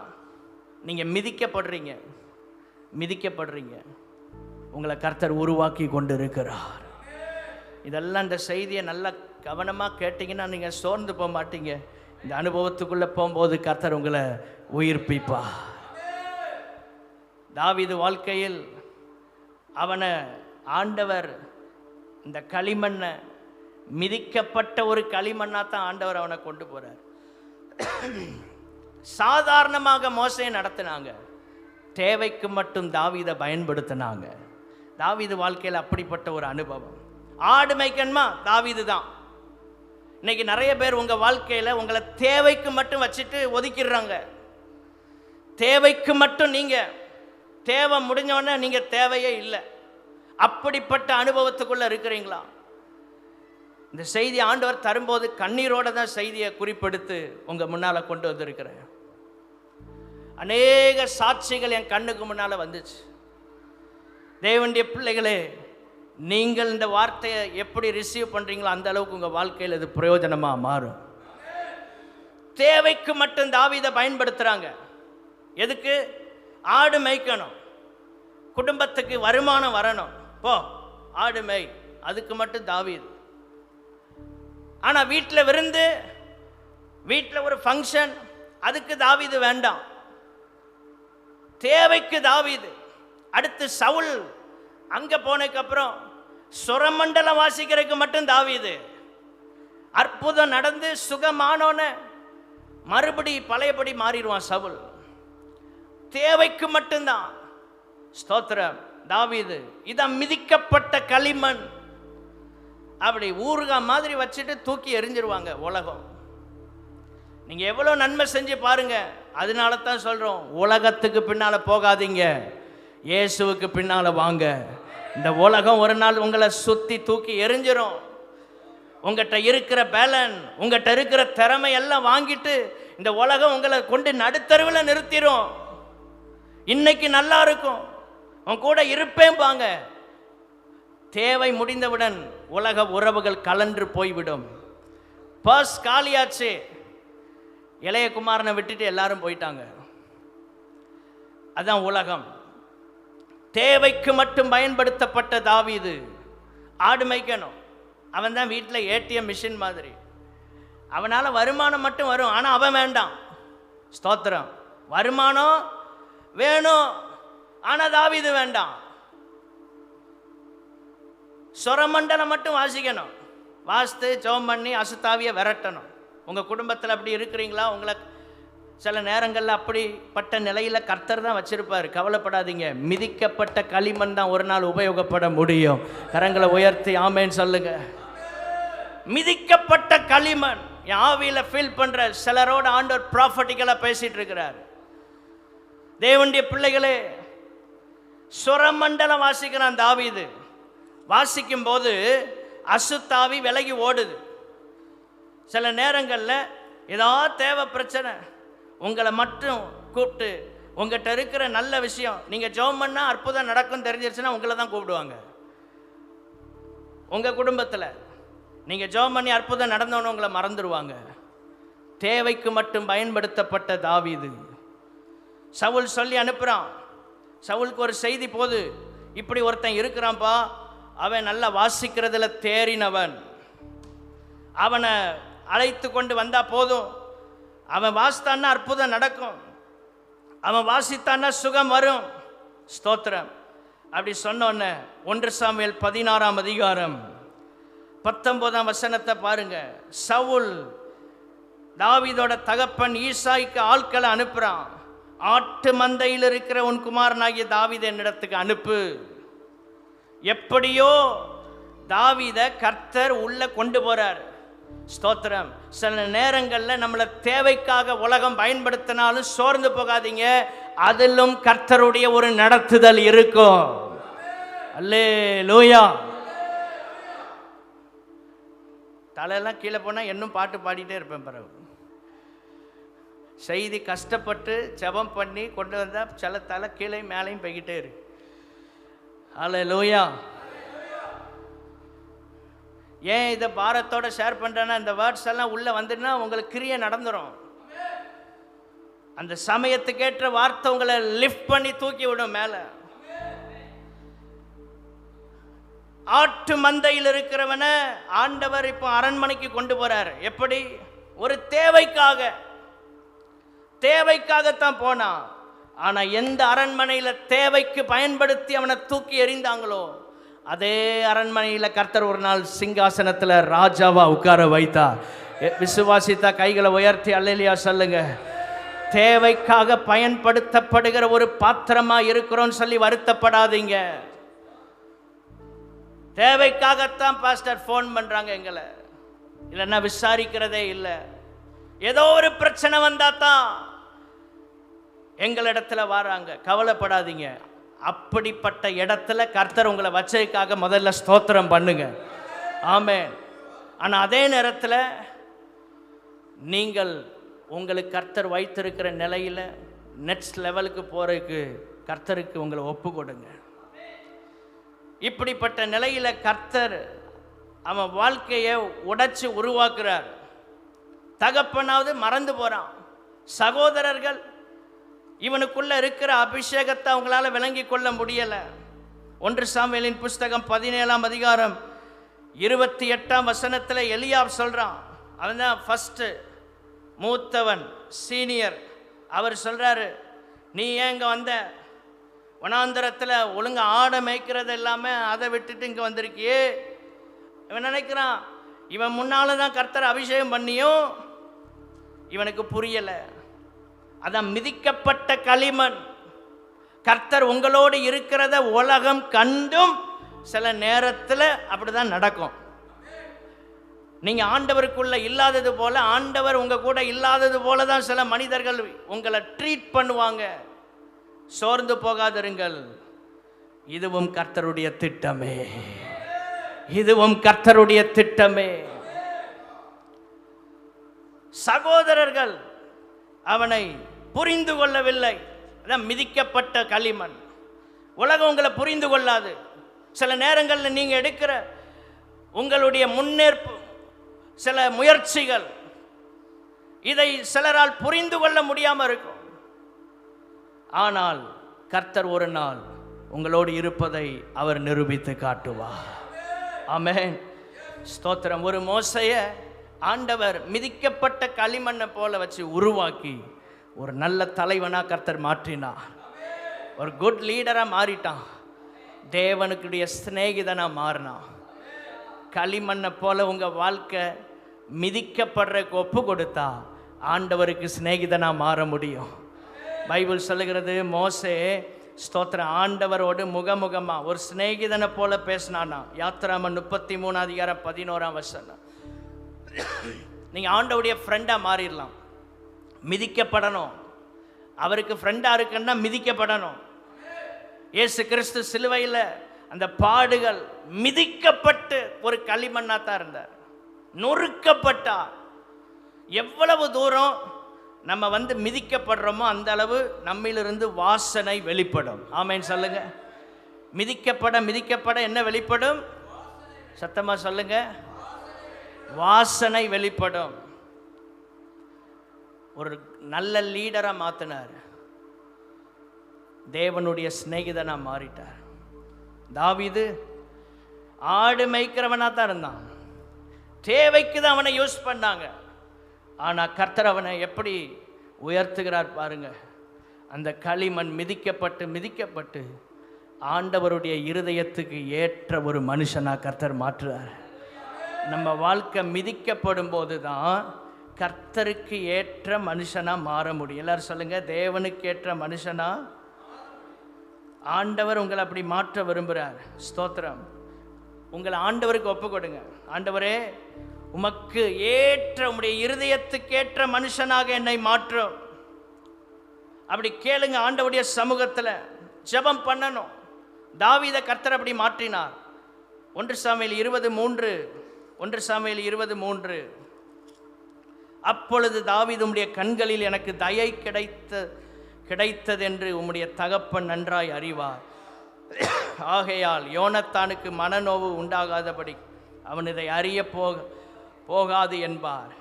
நீங்க மிதிக்கப்படுறீங்க, மிதிக்கப்படுறீங்க. உங்களை கர்த்தர் உருவாக்கி கொண்டு இருக்கிறார். இதெல்லாம் இந்த செய்தியை நல்லா கவனமாக கேட்டிங்கன்னா நீங்கள் சோர்ந்து போக மாட்டீங்க. இந்த அனுபவத்துக்குள்ளே போகும்போது கர்த்தர் உங்களை உயிர்ப்பிப்பா. தாவீது வாழ்க்கையில் அவனை ஆண்டவர் இந்த களிமண்ணை, மிதிக்கப்பட்ட ஒரு களிமண்ணாக தான் ஆண்டவர் அவனை கொண்டு போகிறார். சாதாரணமாக மோசையை நடத்தினாங்க, தேவைக்கு மட்டும் தாவீதை பயன்படுத்தினாங்க. தாவீது வாழ்க்கையில் அப்படிப்பட்ட ஒரு அனுபவம். ஆடு மேய்க்கணுமா, தாவீது தான். இன்னைக்கு நிறைய பேர் உங்க வாழ்க்கையில் உங்களை தேவைக்கு மட்டும் வச்சுட்டு ஒதுக்கிடுறாங்க. தேவைக்கு மட்டும் நீங்க, தேவை முடிஞ்சோடனே நீங்க தேவையே இல்லை. அப்படிப்பட்ட அனுபவத்துக்குள்ள இருக்கிறீங்களா? இந்த செய்தி ஆண்டவர் தரும்போது கண்ணீரோட தான் செய்தியை குறிப்பெடுத்து உங்க முன்னால கொண்டு வந்திருக்கிறேன். அநேக சாட்சிகள் என் கண்ணுக்கு முன்னால வந்துச்சு. தேவனுடைய பிள்ளைகளே, நீங்கள் இந்த வார்த்தையை எப்படி ரிசீவ் பண்றீங்களோ அந்த அளவுக்கு உங்க வாழ்க்கையில் இது பிரயோஜனமா மாறும். தேவைக்கு மட்டும் தாவீதை பயன்படுத்துறாங்க. எதுக்கு? ஆடு மேய்க்கணும், குடும்பத்துக்கு வருமானம் வரணும், போ ஆடு மேய், அதுக்கு மட்டும் தாவீது. ஆனா வீட்டில் விருந்து, வீட்டில் ஒரு ஃபங்க்ஷன், அதுக்கு தாவீது வேண்டாம். தேவைக்கு தாவீது. அடுத்து சவுல் அங்க போனதுக்கப்புறம் சுரமண்டலம் வாசிக்கிறதுக்கு மட்டும் தாவீது. அற்புதம் நடந்து சுகமானோன மறுபடி பழையபடி மாறிடுவான் சவுல். தேவைக்கு மட்டும்தான். ஸ்தோத்திரம். தாவீது இதான் மிதிக்கப்பட்ட களிமண். அப்படி ஊறுகாய் மாதிரி வச்சுட்டு தூக்கி எறிஞ்சிருவாங்க உலகம். நீங்க எவ்வளவு நன்மை செஞ்சு பாருங்க. அதனால தான் சொல்றோம், உலகத்துக்கு பின்னால போகாதீங்க, இயேசுவுக்கு பின்னால வாங்க. இந்த உலகம் ஒரு நாள் உங்களை சுத்தி தூக்கி எரிஞ்சிரும். உங்கள்கிட்ட இருக்கிற பேலன், உங்கள்கிட்ட இருக்கிற திறமை எல்லாம் வாங்கிட்டு இந்த உலகம் உங்களை கொண்டு நடுத்தருவில் நிறுத்திடும். இன்னைக்கு நல்லா இருக்கும், உன் கூட இருப்பேன் பாங்க, தேவை முடிந்தவுடன் உலக உறவுகள் கலன்று போய்விடும். பர்ஸ் காலியாச்சு, இளைய குமாரனை விட்டுட்டு எல்லாரும் போயிட்டாங்க. அதான் உலகம். தேவைக்கு மட்டும் பயன்படுத்தப்பட்ட தாவீது ஆடு மேய்க்கணும். அவன் தான் வீட்டில் ஏடிஎம் மிஷின் மாதிரி. அவனால் வருமானம் மட்டும் வரும், ஆனால் அவன் வேண்டாம். ஸ்தோத்திரம். வருமானம் வேணும், ஆனால் தாவீது வேண்டாம். சொரமண்டலம் மட்டும் வாசிக்கணும், வாசித்து ஜெபம் பண்ணி அசுத்தாவியை விரட்டணும். உங்கள் குடும்பத்தில் அப்படி இருக்கிறீங்களா? உங்களை சில நேரங்களில் அப்படிப்பட்ட நிலையில் கர்த்தர் தான் வச்சிருப்பார். கவலைப்படாதீங்க. மிதிக்கப்பட்ட களிமண் தான் ஒரு நாள் உபயோகப்பட முடியும். கரங்களை உயர்த்தி ஆமேன்னு சொல்லுங்க. மிதிக்கப்பட்ட களிமண். ஆவியில் ஃபீல் பண்ற சிலரோட ஆண்டவர் ப்ராஃபட்டிக்கலாக பேசிட்டு இருக்கிறார். தேவனுடைய பிள்ளைகளே, சுரமண்டலம் வாசிக்கிறான் தாவீது. வாசிக்கும் போது அசுத்தாவி விலகி ஓடுது. சில நேரங்களில் ஏதாவது தேவை பிரச்சனை உங்களை மட்டும் கூப்பிட்டு, உங்கள்கிட்ட இருக்கிற நல்ல விஷயம் நீங்கள் ஜெபம் பண்ணால் அற்புதம் நடக்கும் தெரிஞ்சிருச்சுன்னா உங்களை தான் கூப்பிடுவாங்க. உங்கள் குடும்பத்தில் நீங்கள் ஜெபம் பண்ணி அற்புதம் நடந்தோன்னு உங்களை மறந்துடுவாங்க. தேவைக்கு மட்டும் பயன்படுத்தப்பட்ட தாவீது. சவுல் சொல்லி அனுப்புகிறான். சவுலுக்கு ஒரு செய்தி போது, இப்படி ஒருத்தன் இருக்கிறான்ப்பா, அவன் நல்லா வாசிக்கிறதுல தேறினவன், அவனை அழைத்து கொண்டு வந்தா போதும், அவன் வாசித்தான்னா அற்புதம் நடக்கும், அவன் வாசித்தான்னா சுகம் வரும். ஸ்தோத்திரம். அப்படி சொன்னோன்ன 1 சாமுவேல் 16ஆம் அதிகாரம் 19ஆம் வசனத்தை பாருங்க. சவுல் தாவீதோட தகப்பன் ஈசாய்க்கு ஆட்களை அனுப்புறான். ஆட்டு மந்தையில் இருக்கிற உன் குமாரனாகிய தாவீதை என்னிடத்துக்கு அனுப்பு. எப்படியோ தாவீத கர்த்தர் உள்ள கொண்டு போறார். ஸ்தோத்திரம். சில நேரங்களில் நம்மளை தேவைக்காக உலகம் பயன்படுத்தினாலும் சோர்ந்து போகாதீங்க, அதிலும் கர்த்தருடைய ஒரு நடத்துதல் இருக்கும். அல்லேலூயா. தலையெல்லாம் கீழே போனால் இன்னும் பாட்டு பாடிட்டே இருப்பேன். பிறகு செய்தி கஷ்டப்பட்டு ஜெபம் பண்ணி கொண்டு வந்தால் சில தலை கீழே மேலேயும் போய்கிட்டே இருக்கு. அல்லேலூயா. ஏன் இதை பாரத்தோட ஷேர் பண்ணுறேன்னா, இந்த வேர்ட்ஸ் எல்லாம் உள்ளே வந்துன்னா உங்களுக்கு கிரியை நடந்துடும். அந்த சமயத்துக்கேற்ற வார்த்தை உங்களை லிஃப்ட் பண்ணி தூக்கி விடும் மேலே. ஆட்டு மந்தையில் இருக்கிறவனை ஆண்டவர் இப்போ அரண்மனைக்கு கொண்டு போறார். எப்படி? ஒரு தேவைக்காகத்தான் போனான். ஆனா எந்த அரண்மனையில் தேவைக்கு பயன்படுத்தி அவனை தூக்கி எறிந்தாங்களோ அதே அரண்மனையில் கர்த்தர் ஒரு நாள் சிங்காசனத்தில் ராஜாவா உட்கார வைத்தார். விசுவாசித்தா கைகளை உயர்த்தி அல்லேலூயா சொல்லுங்க. தேவைக்காக பயன்படுத்தப்படுகிற ஒரு பாத்திரமா இருக்கிறோன்னு சொல்லி வருத்தப்படாதீங்க. தேவைக்காகத்தான் பாஸ்டர் ஃபோன் பண்றாங்க எங்களை, இல்லைன்னா விசாரிக்கிறதே இல்லை. ஏதோ ஒரு பிரச்சனை வந்தா தான் எங்களிடத்துல வராங்க. கவலைப்படாதீங்க. அப்படிப்பட்ட இடத்துல கர்த்தர் உங்களை வச்சதுக்காக முதல்ல ஸ்தோத்திரம் பண்ணுங்க. ஆமென். ஆனால் அதே நேரத்தில் நீங்கள் உங்களுக்கு கர்த்தர் வைத்திருக்கிற நிலையில் நெக்ஸ்ட் லெவலுக்கு போறதுக்கு கர்த்தருக்கு உங்களை ஒப்பு கொடுங்க. இப்படிப்பட்ட நிலையில் கர்த்தர் அவன் வாழ்க்கையை உடைச்சு உருவாக்குறார். தகப்பனாவது மறந்து போறான். சகோதரர்கள் இவனுக்குள்ள இருக்கிற அபிஷேகத்தை அவங்களால விளங்கி கொள்ள முடியல. 1 சாமுவேலின் புஸ்தகம் 17ஆம் அதிகாரம் 28ஆம் வசனத்தில் எலியாப் சொல்றான். அவன் தான் ஃபர்ஸ்ட் மூத்தவன், சீனியர். அவர் சொல்றாரு, நீ ஏங்க வந்த? வனாந்தரத்தில் ஒழுங்கா ஆடை மேய்க்கிறது எல்லாமே அதை விட்டுட்டு இங்கே வந்திருக்கியே. இவன் நினைக்கிறான் இவன் முன்னால தான் கர்த்தர் அபிஷேகம் பண்ணியும் இவனுக்கு புரியலை. அதான் மிதிக்கப்பட்ட களிமண். கர்த்தர் உங்களோடு இருக்கிறத உலகம் கண்டும் சில நேரத்தில் அப்படிதான் நடக்கும். நீங்க ஆண்டவருக்குள்ள இல்லாதது போல, ஆண்டவர் உங்க கூட இல்லாதது போல தான் சில மனிதர்கள் உங்களை ட்ரீட் பண்ணுவாங்க. சோர்ந்து போகாதிருங்கள், இதுவும் கர்த்தருடைய திட்டமே, இதுவும் கர்த்தருடைய திட்டமே. சகோதரர்கள் அவனை புரிந்து கொள்ளவில்லை. அதான் மிதிக்கப்பட்ட களிமண். உலகம் உங்களை புரிந்து கொள்ளாது. சில நேரங்களில் நீங்க எடுக்கிற உங்களுடைய முன்னேற்பு, சில முயற்சிகள், இதை சிலரால் புரிந்து கொள்ள முடியாமல் இருக்கும். ஆனால் கர்த்தர் ஒரு நாள் உங்களோடு இருப்பதை அவர் நிரூபித்து காட்டுவார். ஆமென், ஸ்தோத்திரம். ஒரு மோசைய ஆண்டவர் மிதிக்கப்பட்ட களிமண்ணை போல வச்சு உருவாக்கி ஒரு நல்ல தலைவனாக கர்த்தர் மாற்றினார். ஒரு குட் லீடராக மாறிட்டான். தேவனுக்குடைய சிநேகிதனாக மாறினான். களிமண்ணை போல உங்கள் வாழ்க்கை மிதிக்கப்படுறக்கு ஒப்பு கொடுத்தா ஆண்டவருக்கு சிநேகிதனாக மாற முடியும். பைபிள் சொல்லுகிறது, மோசே ஸ்தோத்திரம் ஆண்டவரோடு முகமுகமாக ஒரு சிநேகிதனை போல பேசினானா. யாத்திராம 33:11 நீங்கள் ஆண்டவருடைய ஃப்ரெண்டாக மாறிடலாம். மிதிக்கப்படணும். அவருக்கு ஃப்ரெண்டாக இருக்குன்னா மிதிக்கப்படணும். இயேசு கிறிஸ்து சிலுவையில் அந்த பாடுகள் மிதிக்கப்பட்டு ஒரு களிமண்ணா தான் இருந்தார், நொறுக்கப்பட்டார். எவ்வளவு தூரம் நம்ம மிதிக்கப்படுறோமோ அந்த அளவு நம்மிலிருந்து வாசனை வெளிப்படும். ஆமென் சொல்லுங்க. மிதிக்கப்பட என்ன வெளிப்படும்? சத்தமா சொல்லுங்க. வாசனை வெளிப்படும். ஒரு நல்ல லீடரா மாத்தினார். தேவனுடைய சிநேகிதனா மாறிட்டார். தாவீது ஆடு மேய்க்கிறவனா தான் இருந்தான். தேவைக்கு தான் அவனை யூஸ் பண்ணாங்க. ஆனால் கர்த்தர் அவனை எப்படி உயர்த்துகிறார் பாருங்க. அந்த களிமண் மிதிக்கப்பட்டு ஆண்டவருடைய இருதயத்துக்கு ஏற்ற ஒரு மனுஷனா கர்த்தர் மாற்றுறார். நம்ம வாழ்க்கை மிதிக்கப்படும் போது தான் கர்த்தருக்கு ஏற்ற மனுஷனா மாற முடியும். எல்லாரும் சொல்லுங்க, தேவனுக்கு ஏற்ற மனுஷனா. ஆண்டவர் உங்களை அப்படி மாற்ற விரும்புகிறார். ஸ்தோத்திரம். உங்களை ஆண்டவருக்கு ஒப்பு கொடுங்க. ஆண்டவரே, உமக்கு ஏற்ற, உம்முடைய இருதயத்துக்கு ஏற்ற மனுஷனாக என்னை மாற்றும். அப்படி கேளுங்க. ஆண்டவருடைய சமூகத்தில் ஜெபம் பண்ணணும். தாவீதை கர்த்தர் அப்படி மாற்றினார். 1 சாமுவேல் 20:3 அப்பொழுது தாவீது, உம்முடைய கண்களில் எனக்கு தயை கிடைத்ததென்று உம்முடைய தகப்பன் நன்றாய் அறிவார். ஆகையால் யோனத்தானுக்கு மனநோவு உண்டாகாதபடி அவன் இதை அறிய போகாது என்பார்.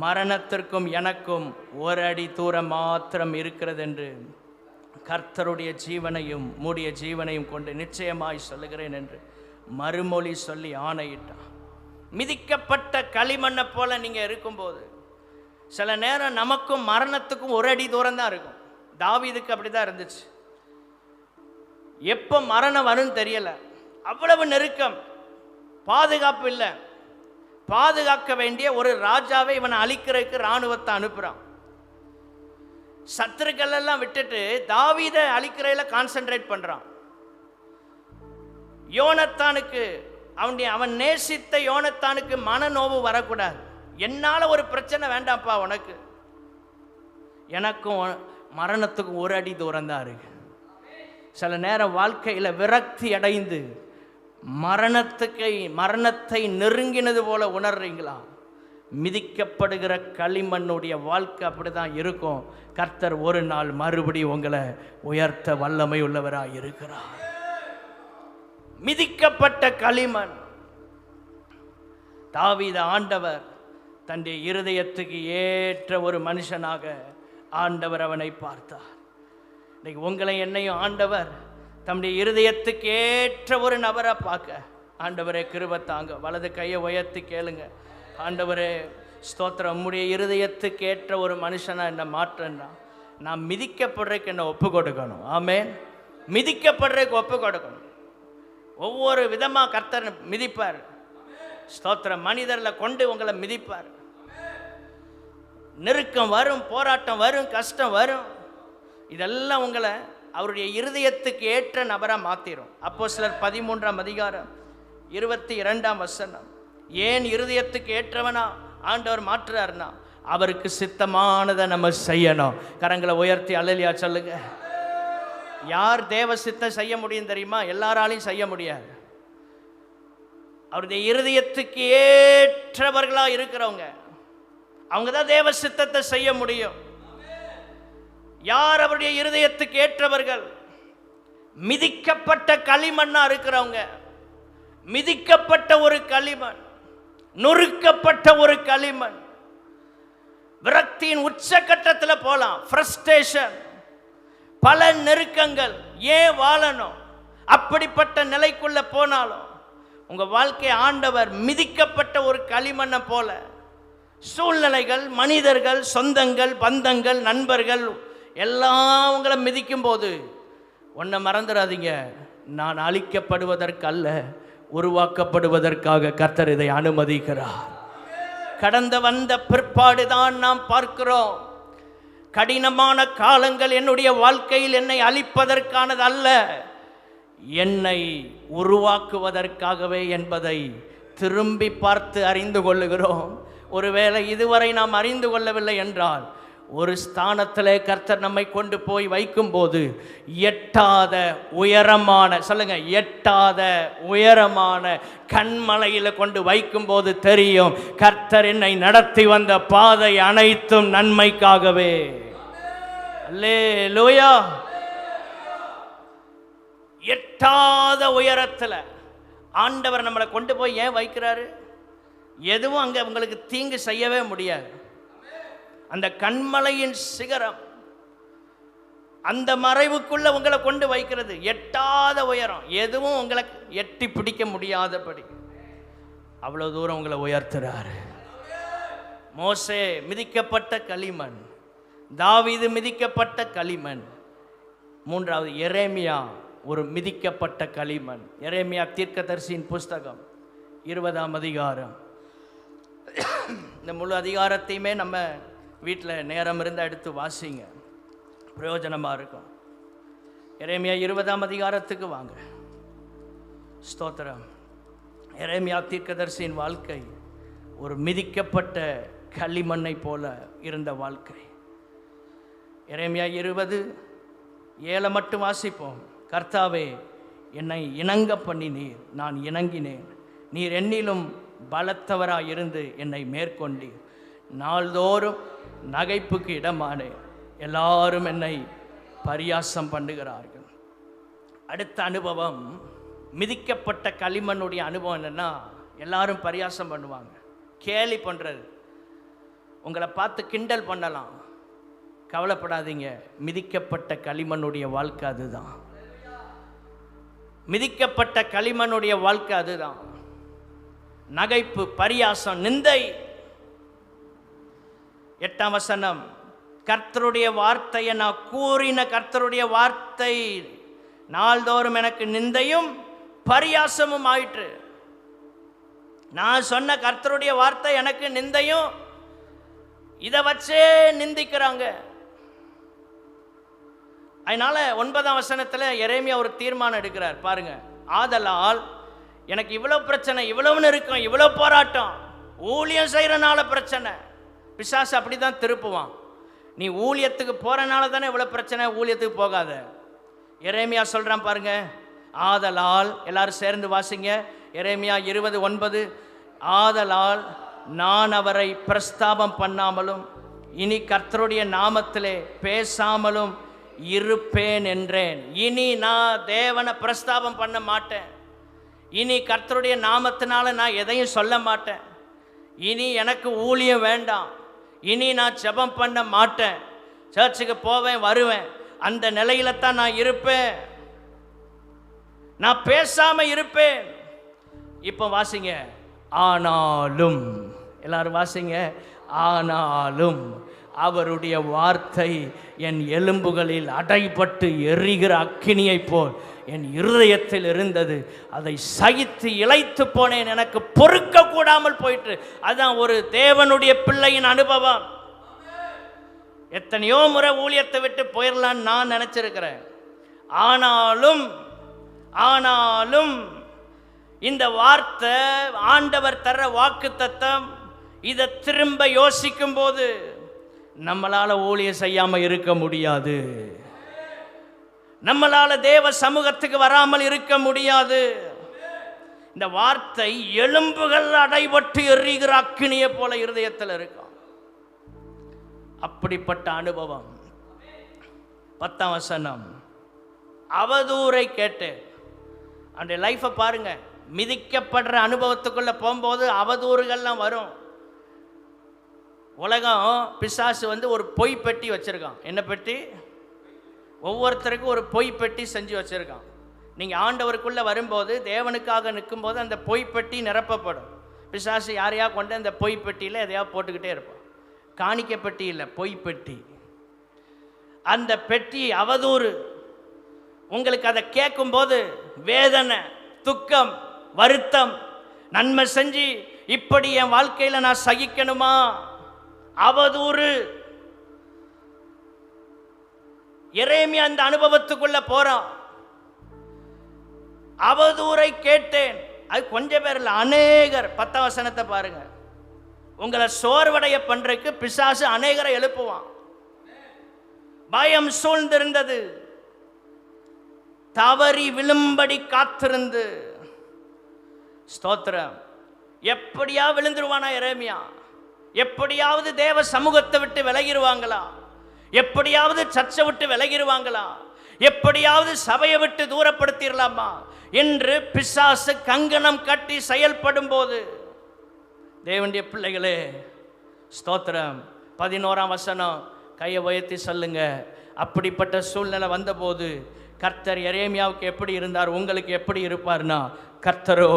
மரணத்திற்கும் எனக்கும் ஒரு அடி தூரம் மாத்திரம் இருக்கிறது என்று கர்த்தருடைய ஜீவனையும் மூடிய ஜீவனையும் கொண்டு நிச்சயமாய் சொல்லுகிறேன் என்று மறுமொழி சொல்லி ஆணையிட்டான். மிதிக்கப்பட்ட களிமண்ணை போல நீங்க இருக்கும்போது சில நேரம் நமக்கும் மரணத்துக்கும் ஒரு அடி தூரம் தான் இருக்கும். தாவீதுக்கு அப்படிதான் இருந்துச்சு. எப்போ மரணம் வரும் தெரியல. அவ்வளவு நெருக்கம், பாதுகாப்பு இல்லை. பாதுகாக்க வேண்டிய ஒரு ராஜாவை இவனை அழிக்கிறதுக்கு இராணுவத்தை அனுப்புறான். சத்துருக்கள் எல்லாம் விட்டுட்டு தாவீதை அழிக்கிறதுல கான்சென்ட்ரேட் பண்றான். யோனத்தானுக்கு அவன் நேசித்த யோனத்தானுக்கு மனநோவு வரக்கூடாது. என்னால ஒரு பிரச்சனை வேண்டாம்ப்பா உனக்கு, எனக்கும் மரணத்துக்கும் ஒரு அடி தூரம் தான் இருக்கு. சில நேரம் வாழ்க்கையில விரக்தி அடைந்து மரணத்தை நெருங்கினது போல உணர்றீங்களா? மிதிக்கப்படுகிற களிமண்ணுடைய வாழ்க்கை அப்படிதான் இருக்கும். கர்த்தர் ஒரு நாள் மறுபடியும் உங்களை உயர்த்த வல்லமை உள்ளவராக இருக்கிறார். மிதிக்கப்பட்ட களிமண். தாவீது ஆண்டவர் தன்னுடைய இருதயத்துக்கு ஏற்ற ஒரு மனுஷனாக ஆண்டவர் அவனை பார்த்தார். இன்னைக்கு உங்களை என்னையும் ஆண்டவர் தம்முடைய இருதயத்துக்கு ஏற்ற ஒரு நபரை பார்க்க, ஆண்டவரே கிருபை தாங்க. வலது கையை உயர்த்தி கேளுங்க. ஆண்டவரே ஸ்தோத்திரம், உம்முடைய இருதயத்துக்கு ஏற்ற ஒரு மனுஷனா என்னை மாற்றன்னா நான் மிதிக்கப்படுறதுக்கு என்னை ஒப்பு கொடுக்கணும். ஆமென். மிதிக்கப்படுறதுக்கு ஒப்பு கொடுக்கணும். ஒவ்வொரு விதமாக கர்த்தர் மிதிப்பார். ஸ்தோத்திரம். மனிதரில் கொண்டு உங்களை மிதிப்பார். நெருக்கம் வரும், போராட்டம் வரும், கஷ்டம் வரும். இதெல்லாம் உங்களை அவருடைய இருதயத்துக்கு ஏற்ற நபராக மாற்றிடும். அப்போஸ்தலர் 13ஆம் அதிகாரம் 22ஆம் வசனம். ஏன் இருதயத்துக்கு ஏற்றவனா ஆண்டவர் மாற்றுறாருன்னா, அவருக்கு சித்தமானதை நம்ம செய்யணும். கரங்களை உயர்த்தி அல்லேலூயா சொல்லுங்க. யார் தேவ சித்தம் செய்ய முடியும் தெரியுமா? எல்லாராலையும் செய்ய முடியாது. அவருடைய இருதயத்துக்கு ஏற்றவர்களாக இருக்கிறவங்க, அவங்க தான் தேவ சித்தத்தை செய்ய முடியும். யார் அவருடைய இருதயத்துக்கு ஏற்றவர்கள்? மிதிக்கப்பட்ட களிமண்ணா இருக்கிறவங்க. மிதிக்கப்பட்ட ஒரு களிமண், நொறுக்கப்பட்ட ஒரு களிமண். விரக்தியின் உச்சக்கட்டத்தில் போலாம். ஃப்ரஸ்ட்ரேஷன், பல நெருக்கங்கள். ஏன் வாழணும்? அப்படிப்பட்ட நிலைக்குள்ள போனாலும் உங்க வாழ்க்கை ஆண்டவர் மிதிக்கப்பட்ட ஒரு களிமண்ணை போல சூழ்நிலைகள், மனிதர்கள், சொந்தங்கள், பந்தங்கள், நண்பர்கள் எல்லாம் உங்களை மிதிக்கும் போது ஒன்றை மறந்துடாதீங்க. நான் அழிக்கப்படுவதற்கு அல்ல, உருவாக்கப்படுவதற்காக கர்த்தர் இதை அனுமதிக்கிறார். கடந்து வந்த பிற்பாடுதான் நாம் பார்க்கிறோம், கடினமான காலங்கள் என்னுடைய வாழ்க்கையில் என்னை அழிப்பதற்கானது அல்ல, என்னை உருவாக்குவதற்காகவே என்பதை திரும்பி பார்த்து அறிந்து கொள்ளுகிறோம். ஒருவேளை இதுவரை நாம் அறிந்து கொள்ளவில்லை என்றால், ஒரு ஸ்தானத்திலே கர்த்தர் நம்மை கொண்டு போய் வைக்கும்போது எட்டாத உயரமான, சொல்லுங்க, எட்டாத உயரமான கண்மலையில் கொண்டு வைக்கும்போது தெரியும், கர்த்தர் என்னை நடத்தி வந்த பாதை அனைத்தும் நன்மைக்காகவே. அல்லேலூயா. எட்டாத உயரத்தில் ஆண்டவர் நம்மளை கொண்டு போய் ஏன் வைக்கிறாரு? எதுவும் அங்கே உங்களுக்கு தீங்கு செய்யவே முடியாது. அந்த கண்மலையின் சிகரம், அந்த மறைவுக்குள்ள உங்களை கொண்டு வைக்கிறது. எட்டாத உயரம், எதுவும் உங்களை எட்டி பிடிக்க முடியாதபடி அவ்வளவு தூரம் உங்களை உயர்த்துறாரு. மோசே மிதிக்கப்பட்ட களிமண், தாவீது மிதிக்கப்பட்ட களிமண். மூன்றாவது எரேமியா ஒரு மிதிக்கப்பட்ட களிமண். எரேமியா தீர்க்கதரிசியின் புஸ்தகம் 20ஆம் அதிகாரம். இந்த முழு அதிகாரத்தையுமே நம்ம வீட்டில் நேரம் இருந்தால் எடுத்து வாசிங்க, பிரயோஜனமாக இருக்கும். எரேமியா 20ஆம் அதிகாரத்துக்கு வாங்க. ஸ்தோத்திரம். எரேமியா தீர்க்கதரிசியின் வாழ்க்கை ஒரு மிதிக்கப்பட்ட களிமண்ணை போல இருந்த வாழ்க்கை. எரேமியா 20:7 மட்டும் வாசிப்போம். கர்த்தாவே, என்னை இணங்க பண்ணினீர், நான் இணங்கினேன். நீர் என்னிலும் பலத்தவராயிருந்து என்னை மேற்கொண்டீர். நாள்தோறும் நகைப்புக்கு இடமானேன், எல்லாரும் என்னை பரியாசம் பண்ணுகிறார்கள். அடுத்த அனுபவம், மிதிக்கப்பட்ட களிமண்ணுடைய அனுபவம் என்னன்னா, எல்லாரும் பரியாசம் பண்ணுவாங்க, கேலி பண்ணுறது, உங்களை பார்த்து கிண்டல் பண்ணலாம். கவலைப்படாதீங்க, மிதிக்கப்பட்ட களிமண்ணுடைய வாழ்க்கை அதுதான். மிதிக்கப்பட்ட களிமண்ணுடைய வாழ்க்கை அதுதான். நகைப்பு, பரியாசம், நிந்தை. 8ஆம் வசனம், கர்த்தருடைய வார்த்தையை நான் கூறின கர்த்தருடைய வார்த்தை நாள்தோறும் எனக்கு நிந்தையும் பரியாசமும் ஆயிற்று. நான் சொன்ன கர்த்தருடைய வார்த்தை எனக்கு நிந்தையும், இதை வச்சே நிந்திக்கிறாங்க. அதனால 9ஆம் வசனத்தில் எரேமியா ஒரு தீர்மானம் எடுக்கிறார் பாருங்க. ஆதலால் எனக்கு இவ்வளோ பிரச்சனை, இவ்வளவு நெருக்கம், இவ்வளோ போராட்டம், ஊழியம் செய்கிறனால பிரச்சனை. பிசாசு அப்படி தான் திருப்புவான். நீ ஊழியத்துக்கு போகிறனால தானே இவ்வளோ பிரச்சனை, ஊழியத்துக்கு போகாத. எரேமியா சொல்கிறான் பாருங்க. ஆதலால், எல்லாரும் சேர்ந்து வாசிங்க. எரேமியா 20:9. ஆதலால் நான் அவரை பிரஸ்தாபம் பண்ணாமலும் இனி கர்த்தருடைய நாமத்திலே பேசாமலும் இருப்பேன் என்றேன். இனி நான் தேவனை பிரஸ்தாபம் பண்ண மாட்டேன். இனி கர்த்தருடைய நாமத்தினால நான் எதையும் சொல்ல மாட்டேன். இனி எனக்கு ஊழியம் வேண்டாம். இனி நான் ஜெபம் பண்ண மாட்டேன். சர்ச்சுக்கு போவேன், வருவேன், அந்த நிலையில தான் நான் இருப்பேன். நான் பேசாம இருப்பேன். இப்போ வாசிங்க. ஆனாலும், எல்லாரும் வாசிங்க. ஆனாலும் அவருடைய வார்த்தை என் எலும்புகளில் அடைபட்டு எரிகிற அக்கினியைப் போல் என் இருதயத்தில் இருந்தது. அதை சகித்து இளைத்து போனேன், எனக்கு பொறுக்க கூடாமல் போயிட்டு. அதுதான் ஒரு தேவனுடைய பிள்ளையின் அனுபவம். எத்தனையோ முறை ஊழியத்தை விட்டு போயிடலான்னு நான் நினைச்சிருக்கிறேன். ஆனாலும் இந்த வார்த்தை, ஆண்டவர் தர்ற வாக்குத்தத்தம், இதை திரும்ப யோசிக்கும் போது நம்மளால ஊழியம் செய்யாம இருக்க முடியாது, நம்மளால தேவ சமூகத்துக்கு வராமல் இருக்க முடியாது. இந்த வார்த்தை எலும்புகள் அடைபட்டு எரிகிற அக்கினியை போல இருதயத்தில் இருக்கும். அப்படிப்பட்ட அனுபவம். 10ஆம் வசனம், அவதூறை கேட்டேன். அந்த லைஃபை பாருங்க. மிதிக்கப்படுற அனுபவத்துக்குள்ள போகும்போது அவதூறுகள்லாம் வரும். உலகம், பிசாசு ஒரு பொய் பெட்டி வச்சிருக்கான். என்ன பெட்டி? ஒவ்வொருத்தருக்கும் ஒரு பொய் பெட்டி செஞ்சு வச்சிருக்கான். நீங்கள் ஆண்டவருக்குள்ளே வரும்போது, தேவனுக்காக நிற்கும்போது அந்த பொய் பெட்டி நிரப்பப்படும். பிசாசு யாரையா கொண்டு அந்த பொய் பெட்டியில் எதையா போட்டுக்கிட்டே இருப்பான். காணிக்க பெட்டி இல்லை, பொய் பெட்டி. அந்த பெட்டி அவதூறு. உங்களுக்கு அதை கேட்கும்போது வேதனை, துக்கம், வருத்தம். நன்மை செஞ்சு இப்படி என் வாழ்க்கையில் நான் சகிக்கணுமா? அவதூறு. எரேமியா அந்த அனுபவத்துக்குள்ள போறான். அவதூறை கேட்டேன். அது கொஞ்சம் பேர் இல்லை, அநேகர். 10ஆம் வசனத்தை பாருங்க. உங்களை சோர்வடைய பண்றதுக்கு பிசாசு அநேகரை எழுப்புவான். பயம் சூழ்ந்திருந்தது, தவறி விழும்படி காத்திருந்து. ஸ்தோத்திரம். எப்படியா விழுந்துருவானா எரேமியா? எப்படியாவது தேவ சமூகத்தை விட்டு விலகிடுவாங்களா? எப்படியாவது சர்ச்சை விட்டு விலகிடுவாங்களா? எப்படியாவது சபையை விட்டு தூரப்படுத்திடலாமா என்று பிசாசு கங்கணம் கட்டி செயல்படும் போது, தேவனுடைய பிள்ளைகளே, ஸ்தோத்திரம். 11ஆம் வசனம், கையை உயர்த்தி சொல்லுங்க. அப்படிப்பட்ட சூழ்நிலை வந்தபோது கர்த்தர் எரேமியாவுக்கு எப்படி இருந்தார், உங்களுக்கு எப்படி இருப்பார்னா, கர்த்தரோ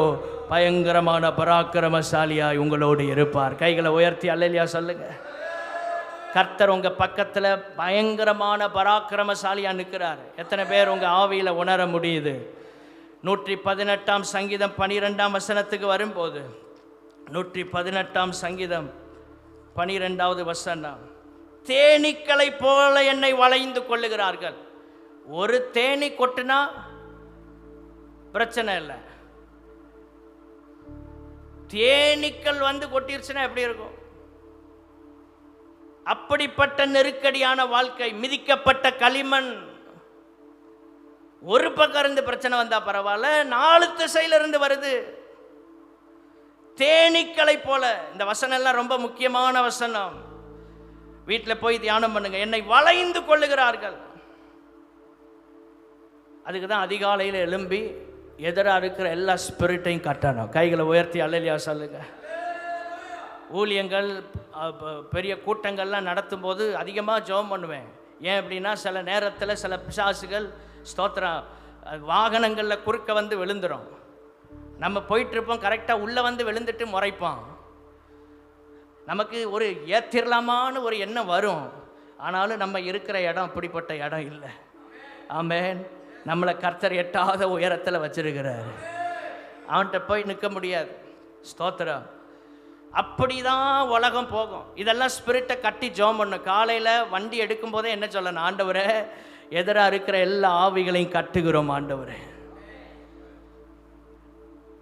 பயங்கரமான பராக்கிரமசாலியாய் உங்களோடு இருப்பார். கைகளை உயர்த்தி அல்லேலூயா சொல்லுங்க. கர்த்தர் உங்க பக்கத்துல பயங்கரமான பராக்கிரமசாலியா நிற்கிறார். எத்தனை பேர் உங்க ஆவியில உணர முடியுது? 118ஆம் சங்கீதம் 12ஆம் வசனத்துக்கு வரும்போது, 118ஆம் சங்கீதம் 12வது வசனம், தேனீக்களை போல என்னை வளைந்து கொள்ளுகிறார்கள். ஒரு தேனி கொட்டுனா பிரச்சனை இல்லை, தேனீக்கள் கொட்டிருச்சுன்னா எப்படி இருக்கும்? அப்படிப்பட்ட நெருக்கடியான வாழ்க்கை. மிதிக்கப்பட்ட களிமண். ஒரு பக்கம் இருந்து பிரச்சனை வந்தா பரவாயில்ல, 4 திசையில இருந்து வருது. தேனீக்களை போல. இந்த வசனம் எல்லாம் ரொம்ப முக்கியமான வசனம். வீட்டில் போய் தியானம் பண்ணுங்க. என்னை வளைந்து கொள்ளுகிறார்கள். அதுக்கு தான் அதிகாலையில் எழும்பி எதிராக இருக்கிற எல்லா ஸ்பிரிட்டையும் கட்டணும். கைகளை உயர்த்தி அல்லேலூயா சொல்லுங்க. ஊழியங்கள், பெரிய கூட்டங்கள்லாம் நடத்தும் போது அதிகமாக ஜெபம் பண்ணுவேன். ஏன் அப்படின்னா, சில நேரத்தில் சில பிசாசுகள், ஸ்தோத்திரம், வாகனங்களில் குறுக்க விழுந்துடும். நம்ம போயிட்டுருப்போம், கரெக்டாக உள்ளே விழுந்துட்டு முறைப்பான். நமக்கு ஒரு ஏத்திரலாமான்னு ஒரு எண்ணம் வரும். ஆனாலும் நம்ம இருக்கிற இடம் அப்படிப்பட்ட இடம் இல்லை. ஆமென். நம்மளை கர்த்தர் எட்டாத உயரத்தில் வச்சிருக்கிறார். அவன்கிட்ட போய் நிற்க முடியாது. ஸ்தோத்திரம். அப்படிதான் உலகம் போகும். இதெல்லாம் ஸ்பிரிட்டை கட்டி ஜெபம் பண்ணும். காலையில் வண்டி எடுக்கும் போதே என்ன சொல்லணும்? ஆண்டவரே, எதிராக இருக்கிற எல்லா ஆவிகளையும் கட்டுகிறோம் ஆண்டவரே.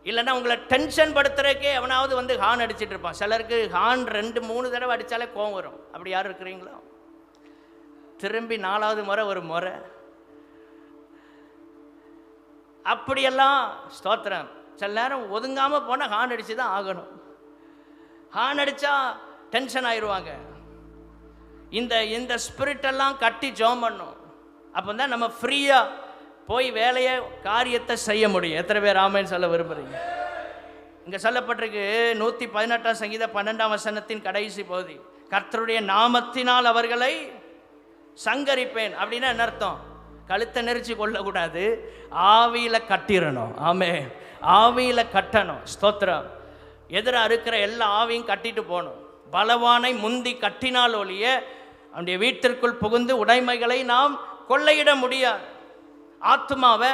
இல்லைன்னா உங்களை டென்ஷன் படுத்துறதுக்கே எவனாவது ஹார்ன் அடிச்சுட்டு இருப்பான். சிலருக்கு ஹார்ன் 2-3 தடவை அடித்தாலே கோவம் வரும். அப்படி யாரும் இருக்கிறீங்களா? திரும்பி 4வது முறை ஒரு முறை. அப்படியெல்லாம் ஸ்தோத்திரம். சில நேரம் ஒதுங்காமல் போனால் ஹார்ன் அடித்து தான் ஆகணும். ஹார்ன் அடித்தா டென்ஷன் ஆயிடுவாங்க. இந்த ஸ்பிரிட்டெல்லாம் கட்டி ஜெபம் பண்ணும். அப்போ தான் நம்ம ஃப்ரீயாக போய் வேலையை, காரியத்தை செய்ய முடியும். எத்தனை பேர் ஆமென் சொல்ல விரும்புகிறீங்க? இங்கே சொல்லப்பட்டிருக்கு 118ஆம் சங்கீதம் 12ஆம் வசனத்தின் கடைசி பகுதி, கர்த்தருடைய நாமத்தினால் அவர்களை சங்கரிப்பேன். அப்படின்னா என்ன அர்த்தம்? கழுத்தை நெரிச்சு கொள்ளக்கூடாது, ஆவியில் கட்டிடணும். ஆமே, ஆவியில் கட்டணும். ஸ்தோத்திரம். எதிராக இருக்கிற எல்லா ஆவியும் கட்டிட்டு போகணும். பலவானை முந்தி கட்டினால் ஒழிய அவனுடைய வீட்டிற்குள் புகுந்து உடைமைகளை நாம் கொள்ளையிட முடியாது. ஆத்மாவை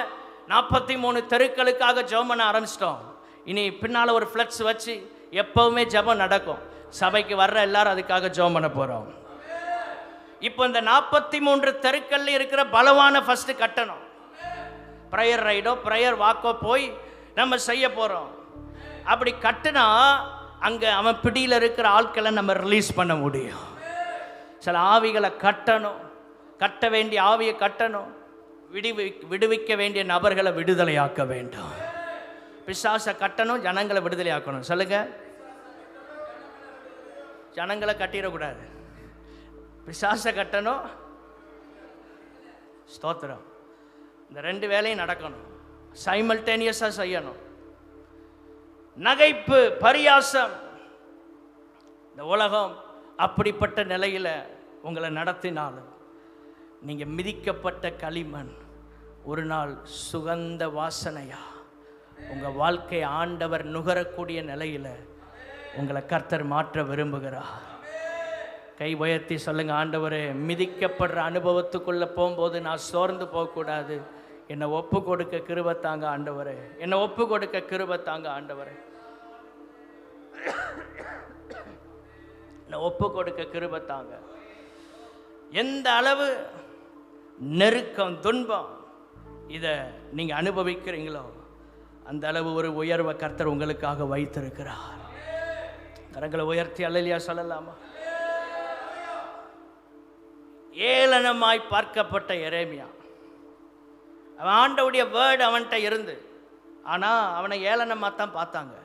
43 தெருக்களுக்காக ஜெபம் பண்ண ஆரம்பிச்சிட்டோம். இனி பின்னால் ஒரு ஃப்ளெக்ஸ் வச்சு எப்பவுமே ஜெபம் நடக்கும். சபைக்கு வர்ற எல்லாரும் அதுக்காக ஜெபம் பண்ண போகிறோம். இப்போ இந்த 43 தெருக்கள்ல இருக்கிற பலவான ஃபர்ஸ்ட் கட்டணும். ப்ரேயர் ரைடோ ப்ரேயர் வாக்கோ போய் நம்ம செய்ய போகிறோம். அப்படி கட்டினா அங்கே அவன் பிடியில் இருக்கிற ஆட்களை நம்ம ரிலீஸ் பண்ண முடியும். சில ஆவிகளை கட்டணும், கட்ட வேண்டிய ஆவியை கட்டணும், விடுவிக்க வேண்டிய நபர்களை விடுதலையாக்க வேண்டும். பிசாசை கட்டணும், ஜனங்களை விடுதலையாக்கணும். சொல்லுங்க, ஜனங்களை கட்டிடக்கூடாது, பிசாசை கட்டணும். ஸ்தோத்திரம். இந்த 2 வேலையும் நடக்கணும், சைமல்டேனியஸாக செய்யணும். நகைப்பு, பரியாசம், இந்த உலகம் அப்படிப்பட்ட நிலையில் உங்களை நடத்தினாலும் நீங்கள் மிதிக்கப்பட்ட களிமண் ஒரு நாள் சுகந்த வாசனையா உங்கள் வாழ்க்கை ஆண்டவர் நுகரக்கூடிய நிலையில் உங்களை கர்த்தர் மாற்ற விரும்புகிறார். கை உயர்த்தி சொல்லுங்க, ஆண்டவரே, மிதிக்கப்படுற அனுபவத்துக்குள்ளே போகும்போது நான் சோர்ந்து போகக்கூடாது. என்னை ஒப்பு கொடுக்க கிருபை தாங்க ஆண்டவரே, என்னை ஒப்பு கொடுக்க கிருபை தாங்க ஆண்டவரே, என்னை ஒப்பு கொடுக்க கிருபை தாங்க. எந்த அளவு நெருக்கம், துன்பம் இதை நீங்கள் அனுபவிக்கிறீங்களோ அந்த அளவு ஒரு உயர்வை கர்த்தர் உங்களுக்காக வைத்திருக்கிறார். கரங்களை உயர்த்தி அல்லேலூயா சொல்லலாமா? ஏளனமாய் பார்க்கப்பட்ட எரேமியா, அவன் ஆண்டவுடைய வேர்டு அவன்கிட்ட இருந்து, ஆனால் அவனை ஏளனமாக தான் பார்த்தாங்க.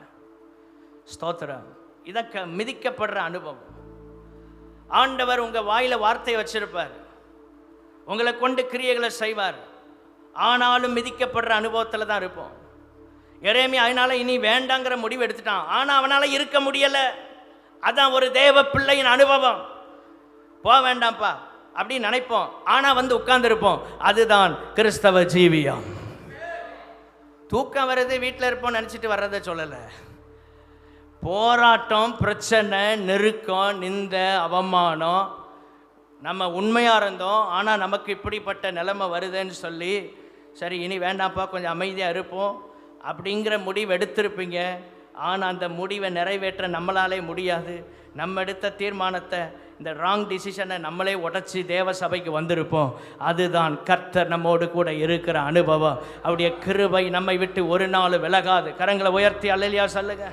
ஸ்தோத்திரம். இதை மிதிக்கப்படுற அனுபவம். ஆண்டவர் உங்கள் வாயில் வார்த்தையை வச்சிருப்பார், உங்களை கொண்டு கிரியைகளை செய்வார், ஆனாலும் மிதிக்கப்படுற அனுபவத்தில் தான் இருப்போம். எரேமியா அதனால இனி வேண்டாங்கிற முடிவு எடுத்துட்டான், ஆனால் அவனால் இருக்க முடியலை. அதான் ஒரு தேவ பிள்ளையின் அனுபவம். போக வேண்டாம்ப்பா அப்படின்னு நினைப்போம், ஆனால் வந்து உட்கார்ந்துருப்போம். அதுதான் கிறிஸ்தவ ஜீவியம். தூக்கம் வருது வீட்டில் இருப்போம் நினச்சிட்டு வர்றதை சொல்லலை. போராட்டம், பிரச்சனை, நெருக்கம், நிந்த, அவமானம், நம்ம உண்மையாக இருந்தோம் ஆனால் நமக்கு இப்படிப்பட்ட நிலைமை வருதுன்னு சொல்லி சரி இனி வேண்டாம்ப்பா கொஞ்சம் அமைதியாக இருப்போம் அப்படிங்கிற முடிவு எடுத்திருப்பீங்க. ஆனால் அந்த முடிவை நிறைவேற்ற நம்மளாலே முடியாது. நம்ம எடுத்த தீர்மானத்தை, இந்த ராங் டிசிஷனை நம்மளே உடச்சி தேவ சபைக்கு வந்திருப்போம். அதுதான் கர்த்தர் நம்மோடு கூட இருக்கிற அனுபவம். அவருடைய கிருபை நம்மை விட்டு ஒரு நாள் விலகாது. கரங்களை உயர்த்தி அல்லேலூயா சொல்லுங்க.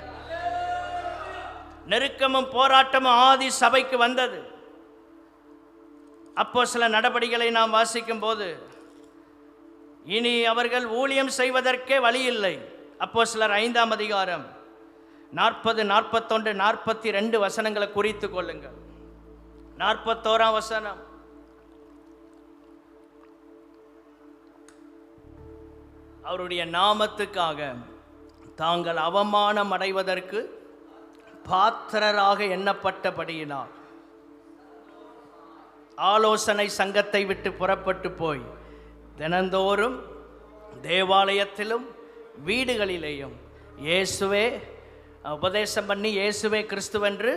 நெருக்கமும் போராட்டமும் ஆதி சபைக்கு வந்தது. அப்போ சில நடபடிகளை நாம் வாசிக்கும் போது, இனி அவர்கள் ஊழியம் செய்வதற்கே வழி இல்லை. அப்போ சிலர் 5ஆம் அதிகாரம் 40, 41, 42 வசனங்களை குறித்து கொள்ளுங்கள். 41ஆம் வசனம், அவருடைய நாமத்துக்காக தாங்கள் அவமானம் அடைவதற்கு பாத்திரராக எண்ணப்பட்டபடியினால் ஆலோசனை சங்கத்தை விட்டு புறப்பட்டு போய் தினந்தோறும் தேவாலயத்திலும் வீடுகளிலேயும் இயேசுவே உபதேசம் பண்ணி இயேசுவே கிறிஸ்துவென்று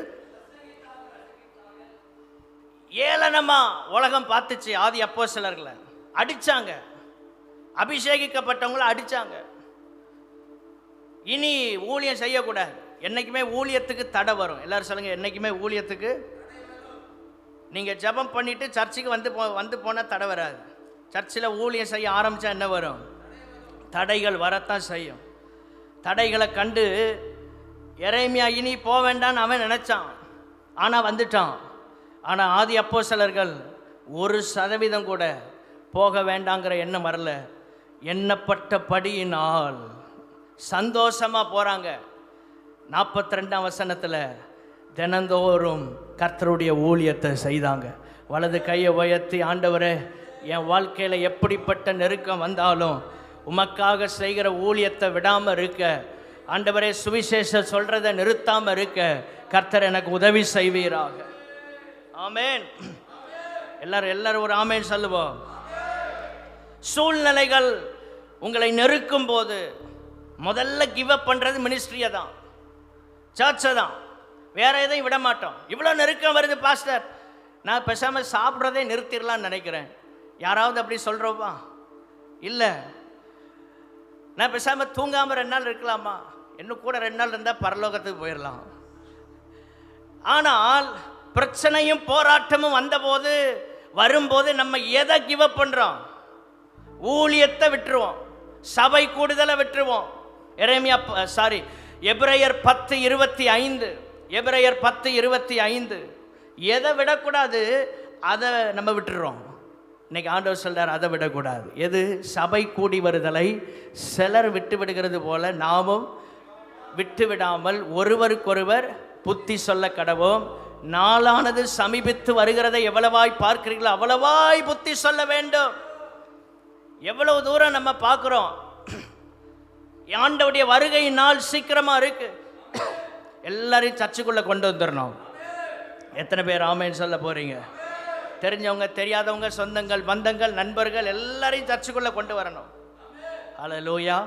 ஏளனமா உலகம் பார்த்துச்சு. ஆதி அப்போஸ்தலர்களை அடிச்சாங்க, அபிஷேகிக்கப்பட்டவங்களை அடிச்சாங்க. இனி ஊழியம் செய்யக்கூடாது. என்னைக்குமே ஊழியத்துக்கு தடை வரும். எல்லாரும் சொல்லுங்க, என்னைக்குமே ஊழியத்துக்கு. நீங்கள் ஜெபம் பண்ணிட்டு சர்ச்சுக்கு வந்து போனால் தடை வராது. சர்ச்சில் ஊழியம் செய்ய ஆரம்பித்தா என்ன வரும்? தடைகள் வரத்தான் செய்யும். தடைகளை கண்டு எரேமியா இனி போக வேண்டான்னு அவன் நினச்சான், ஆனால் வந்துட்டான். ஆனால் ஆதி அப்போஸ்தலர்கள் 1% கூட போக வேண்டாங்கிற எண்ணம் வரல. எண்ணப்பட்டபடியினால் சந்தோஷமாக போகிறாங்க. 42ஆம் வசனத்தில் தினந்தோறும் கர்த்தருடைய ஊழியத்தை செய்தாங்க. வலது கையை உயர்த்தி, ஆண்டவரே, என் வாழ்க்கையில் எப்படிப்பட்ட நெருக்கம் வந்தாலும் உமக்காக செய்கிற ஊழியத்தை விடாமல் இருக்க, ஆண்டவரே, சுவிசேஷம் சொல்கிறத நிறுத்தாமல் இருக்க கர்த்தர் எனக்கு உதவி செய்வீராக. ஆமேன். எல்லாரும் ஒரு ஆமேன் சொல்லுவோம். சூழ்நிலைகள் உங்களை நெருக்கும் போது முதல்ல கிவ் அப் பண்ணுறது மினிஸ்ட்ரியை தான், சர்ச்சை தான். வேற எதையும் விட மாட்டோம். இவ்வளோ நெருக்கம் வருது பாஸ்டர், நான் பேசாமல் சாப்பிட்றதே நிறுத்திடலான்னு நினைக்கிறேன். யாராவது அப்படி சொல்கிறோமா? இல்லை. நான் பேசாமல் தூங்காமல் 2 நாள் இருக்கலாமா? இன்னும் கூட 2 நாள் இருந்தால் பரலோகத்துக்கு போயிடலாம். ஆனால் பிரச்சனையும் போராட்டமும் வந்தபோது வரும்போது நம்ம எதை கிவ் அப் பண்ணுறோம்? ஊழியத்தை விட்டுருவோம், சபை கூடுதலை விட்டுருவோம். எபிரேயர் 10:25, எபிரேயர் 10:25. எதை விடக்கூடாது? அதை நம்ம விட்டுறோம். இன்னைக்கு ஆண்டவர் சொல்றார், அதை விடக்கூடாது. எது? சபை கூடி வருதலை சிலர் விட்டு விடுகிறது போல நாமும் விட்டு விடாமல் ஒருவருக்கொருவர் புத்தி சொல்ல கடவோம். நாளானது சமீபித்து வருகிறதை எவ்வளவாய் பார்க்கிறீர்களோ அவ்வளவாய் புத்தி சொல்ல வேண்டும். எவ்வளவு தூரம் நம்ம பார்க்கிறோம். ஆண்டவருடைய வருகை நாள் சீக்கிரமா இருக்கு. எல்லாரையும் சர்ச்சுக்குள்ள கொண்டு வந்துடணும். எத்தனை பேர் ஆமென் சொல்ல போறீங்க? தெரிஞ்சவங்க, தெரியாதவங்க, சொந்தங்கள், பந்தங்கள், நண்பர்கள் எல்லாரையும் சர்ச்சுக்குள்ள கொண்டு வரணும். ஹல்லேலூயா.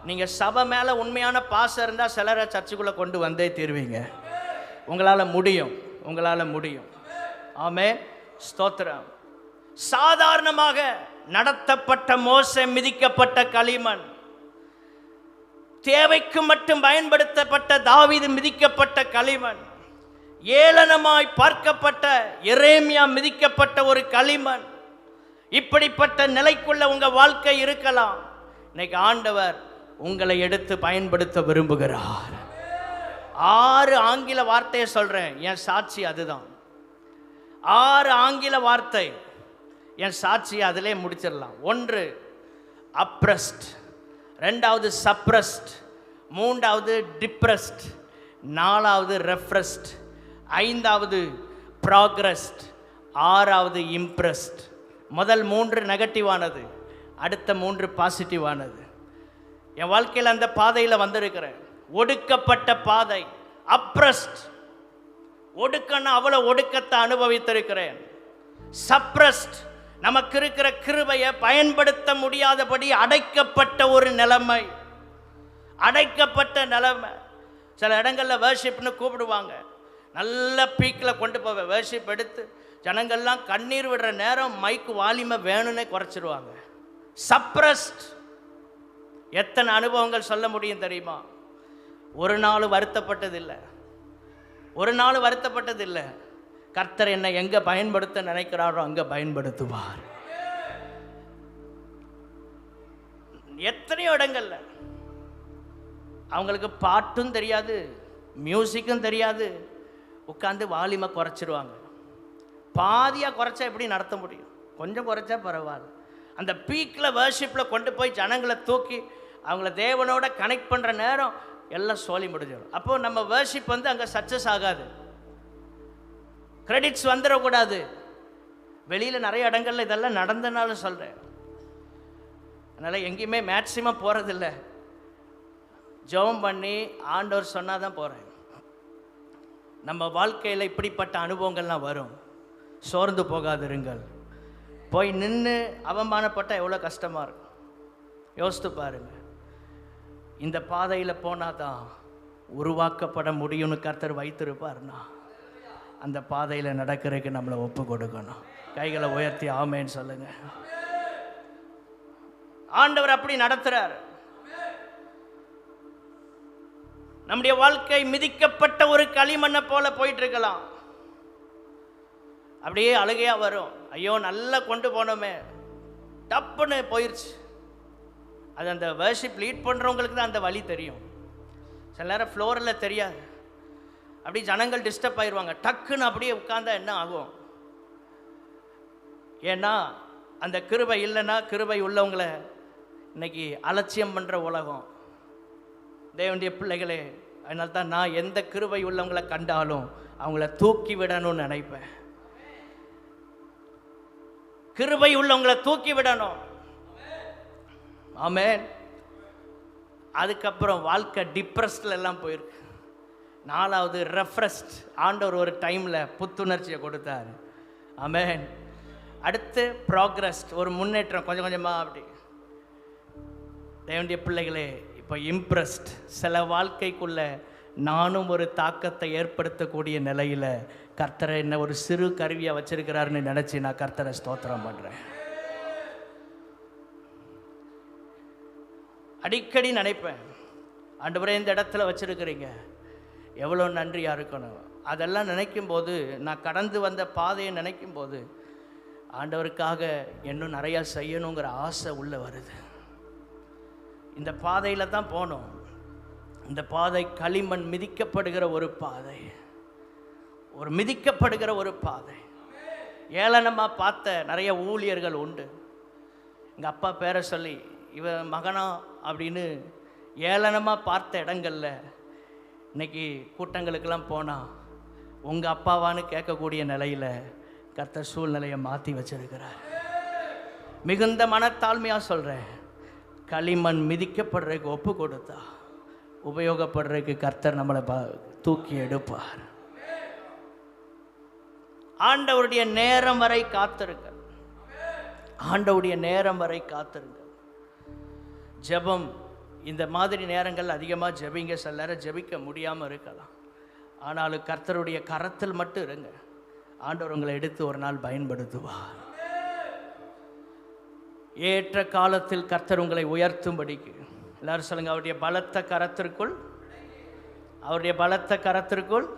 நீங்க சபை மேல உண்மையான பாசம் இருந்தா சிலரை சர்ச்சுக்குள்ள கொண்டு வந்தே தீர்வீங்க. உங்களால முடியும், உங்களால முடியும். ஆமென், ஸ்தோத்திரம். சாதாரணமாக நடத்தப்பட்ட மோசே மிதிக்கப்பட்ட களிமண், தேவைக்கு மட்டும் பயன்படுத்தப்பட்ட தாவீது மிதிக்கப்பட்ட களிமண், ஏளனமாய் பார்க்கப்பட்ட எரேமியா மிதிக்கப்பட்ட ஒரு களிமண். இப்படிப்பட்ட நிலைக்குள்ள உங்க வாழ்க்கை இருக்கலாம். இன்னைக்கு ஆண்டவர் உங்களை எடுத்து பயன்படுத்த விரும்புகிறார். 6 ஆங்கில வார்த்தையை சொல்றேன், என் சாட்சி அதுதான். 6 ஆங்கில வார்த்தை என் சாட்சி, அதிலே முடிச்சிடலாம். 1 அப்ரஸ்ட், 2வது சப்ரஸ்ட், 3வது டிப்ரஸ்ட், 4வது ரெஃப்ரஸ்ட், 5வது ப்ராக்ரஸ்ட், 6வது இம்ப்ரெஸ்ட். முதல் 3 நெகட்டிவானது, அடுத்த 3 பாசிட்டிவானது. என் வாழ்க்கையில் அந்த பாதையில் வந்திருக்கிறேன். ஒடுக்கப்பட்ட பாதை, அப்ரஸ்ட். ஒடுக்கன்னா அவ்வளோ ஒடுக்கத்தை அனுபவித்திருக்கிறேன். சப்ரஸ்ட், நமக்கு இருக்கிற கிருபையை பயன்படுத்த முடியாதபடி அடைக்கப்பட்ட ஒரு நிலைமை, அடைக்கப்பட்ட நிலைமை. சில இடங்களில் வர்ஷிப்னு கூப்பிடுவாங்க, நல்ல பீக்கில் கொண்டு போவேன். வர்ஷிப் எடுத்து ஜனங்கள்லாம் கண்ணீர் விடுற நேரம் மைக்கு வால்யூமை வேணும்னே குறைச்சிருவாங்க. சப்ரஸ்ட். எத்தனை அனுபவங்கள் சொல்ல முடியும் தெரியுமா? ஒரு நாள் வருத்தப்பட்டதில்லை, ஒரு நாள் வருத்தப்பட்டதில்லை. கர்த்தர் என்னை எங்க பயன்படுத்த நினைக்கிறாரோ அங்க பயன்படுத்துவார். எத்தனையோ இடங்கள்ல அவங்களுக்கு பாட்டும் தெரியாது, மியூசிக்கும் தெரியாது, உட்காந்து வால்யூமை குறைச்சிருவாங்க. பாதியாக குறைச்சா எப்படி நடத்த முடியும்? கொஞ்சம் குறைச்சா பரவாயில்ல. அந்த பீக்கில் வர்ஷிப்பில் கொண்டு போய் ஜனங்களை தூக்கி அவங்கள தேவனோட கனெக்ட் பண்ணுற நேரம் எல்லாம் சோழி முடிஞ்சிடும். அப்போது நம்ம வர்ஷிப் அங்கே சக்ஸஸ் ஆகாது. கிரெடிட்ஸ் வந்துடக்கூடாது. வெளியில் நிறைய இடங்கள்ல இதெல்லாம் நடந்தனால சொல்கிறேன். அதனால் எங்கேயுமே மேக்சிமம் போகிறதில்ல. ஜெபம் பண்ணி ஆண்டவர் சொன்னால் தான் போகிறேன். நம்ம வாழ்க்கையில் இப்படிப்பட்ட அனுபவங்கள்லாம் வரும். சோர்ந்து போகாதிருங்கள். போய் நின்று அவமானப்பட்டால் எவ்வளோ கஷ்டமாக இருக்கும் யோசித்து பாருங்கள். இந்த பாதையில் போனால் தான் உருவாக்கப்பட முடியும்னு கர்த்தர் வைத்திருப்பார்னா அந்த பாதையில் நடக்கிறதுக்கு நம்மளை ஒப்பு கொடுக்கணும். கைகளை உயர்த்தி ஆமேன்னு சொல்லுங்க. ஆண்டவர் அப்படி நடத்துறார். நம்முடைய வாழ்க்கை மிதிக்கப்பட்ட ஒரு களிமண்ணை போல போயிட்டு இருக்கலாம். அப்படியே அழுகையா வரும். ஐயோ நல்லா கொண்டு போனோமே, டப்புன்னு போயிடுச்சு. அது அந்த வர்ஷிப் லீட் பண்ணுறவங்களுக்கு தான் அந்த வழி தெரியும். சில நேரம் ஃப்ளோரில் தெரியாது. அப்படி ஜனங்கள் டிஸ்டர்ப் ஆயிடுவாங்க. டக்குன்னு அப்படியே உட்கார்ந்தா என்ன ஆகும்? ஏன்னா அந்த கிருபை இல்லைன்னா, கிருபை உள்ளவங்களை இன்னைக்கு அலட்சியம் பண்ணுற உலகம். தேவனுடைய பிள்ளைகளே, அதனால தான் நான் எந்த கிருபை உள்ளவங்களை கண்டாலும் அவங்கள தூக்கி விடணும்னு நினைப்பேன். கிருபை உள்ளவங்களை தூக்கி விடணும். ஆமென். அதுக்கப்புறம் வாழ்க்கை டிப்ரெஸ்டில் எல்லாம் போயிருக்கு. 4வது ரெஃப்ரெஷ்ட். ஆண்டவர் ஒரு டைமில் புத்துணர்ச்சியை கொடுத்தாரு. ஆமென். அடுத்து ப்ராக்ரஸ்ட், ஒரு முன்னேற்றம் கொஞ்சம் கொஞ்சமாக. அப்படி தேவனுடைய பிள்ளைகளே, இப்போ இம்ப்ரெஸ்ட். சில வாழ்க்கைக்குள்ள நானும் ஒரு தாக்கத்தை ஏற்படுத்தக்கூடிய நிலையில் கர்த்தரை என்ன ஒரு சிறு கருவியாக வச்சிருக்கிறாருன்னு நினச்சி நான் கர்த்தரை ஸ்தோத்திரம் பண்ணுறேன். அடிக்கடி நினைப்பேன், ஆண்டவரே இந்த இடத்துல வச்சிருக்கிறீங்க, எவ்வளோ நன்றியாக இருக்கணும். அதெல்லாம் நினைக்கும் போது, நான் கடந்து வந்த பாதையை நினைக்கும் போது, ஆண்டவருக்காக இன்னும் நிறையா செய்யணுங்கிற ஆசை உள்ளே வருது. இந்த பாதையில் தான் போனோம். இந்த பாதை களிமண் மிதிக்கப்படுகிற ஒரு பாதை, ஒரு மிதிக்கப்படுகிற ஒரு பாதை. ஏளனமாக பார்த்த நிறைய ஊழியர்கள் உண்டு. எங்கள் அப்பா பேரை சொல்லி இவன் மகனா அப்படின்னு ஏளனமாக பார்த்த இடங்களில் இன்னைக்கு கூட்டங்களுக்கெல்லாம் போனால் உங்கள் அப்பாவான்னு கேட்கக்கூடிய நிலையில் கர்த்தர் சூழ்நிலையை மாற்றி வச்சிருக்கிறார். மிகுந்த மனத்தாழ்மையாக சொல்கிறேன், களிமண் மிதிக்கப்படுறதுக்கு ஒப்பு கொடுத்தா உபயோகப்படுறதுக்கு கர்த்தர் நம்மளை தூக்கி எடுப்பார். ஆண்டவருடைய நேரம் வரை காத்திருங்கள். ஆண்டவருடைய நேரம் வரை காத்திருங்கள். ஜெபம் இந்த மாதிரி நேரங்கள் அதிகமாக ஜெபிங்க. சில நேரம் ஜெபிக்க முடியாமல் இருக்கலாம், ஆனாலும் கர்த்தருடைய கரத்தில் மட்டும் இருங்க. ஆண்டவர் உங்களை எடுத்து ஒரு நாள் பயன்படுத்துவார். ஏற்ற காலத்தில் கர்த்தர் உங்களை உயர்த்தும்படிக்கு எல்லாரும் சொல்லுங்க, அவருடைய பலத்த கரத்திற்குள், அவருடைய பலத்த கரத்திற்குள்.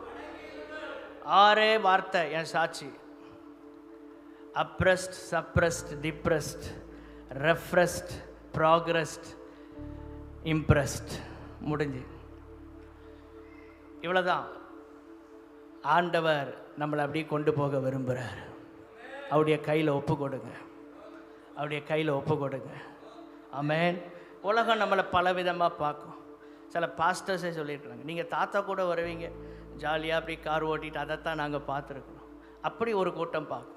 6 வார்த்தை என் சாட்சி: அப்ரெஸ்ட், சப்ரெஸ்ட், டிப்ரெஸ்ட், ரெஃப்ரெஸ்ட், ப்ராக்ரெஸ்ட், இம்ப்ரெஸ்ட். முடிஞ்சு. இவ்வளோதான். ஆண்டவர் நம்மளை அப்படியே கொண்டு போக விரும்புகிறார். அவருடைய கையில் ஒப்பு கொடுங்க, அவருடைய கையில் ஒப்பு கொடுங்க. ஆமென். உலகம் நம்மளை பலவிதமாக பார்க்கும். சில பாஸ்டர்ஸே சொல்லிட்டுறாங்க, நீங்கள் தாத்தா கூட வருவீங்க ஜாலியாக அப்படி கார் ஓட்டிட்டு, அதைத்தான் நாங்கள் பார்த்துருக்குறோம். அப்படி ஒரு கூட்டம் பார்க்கும்.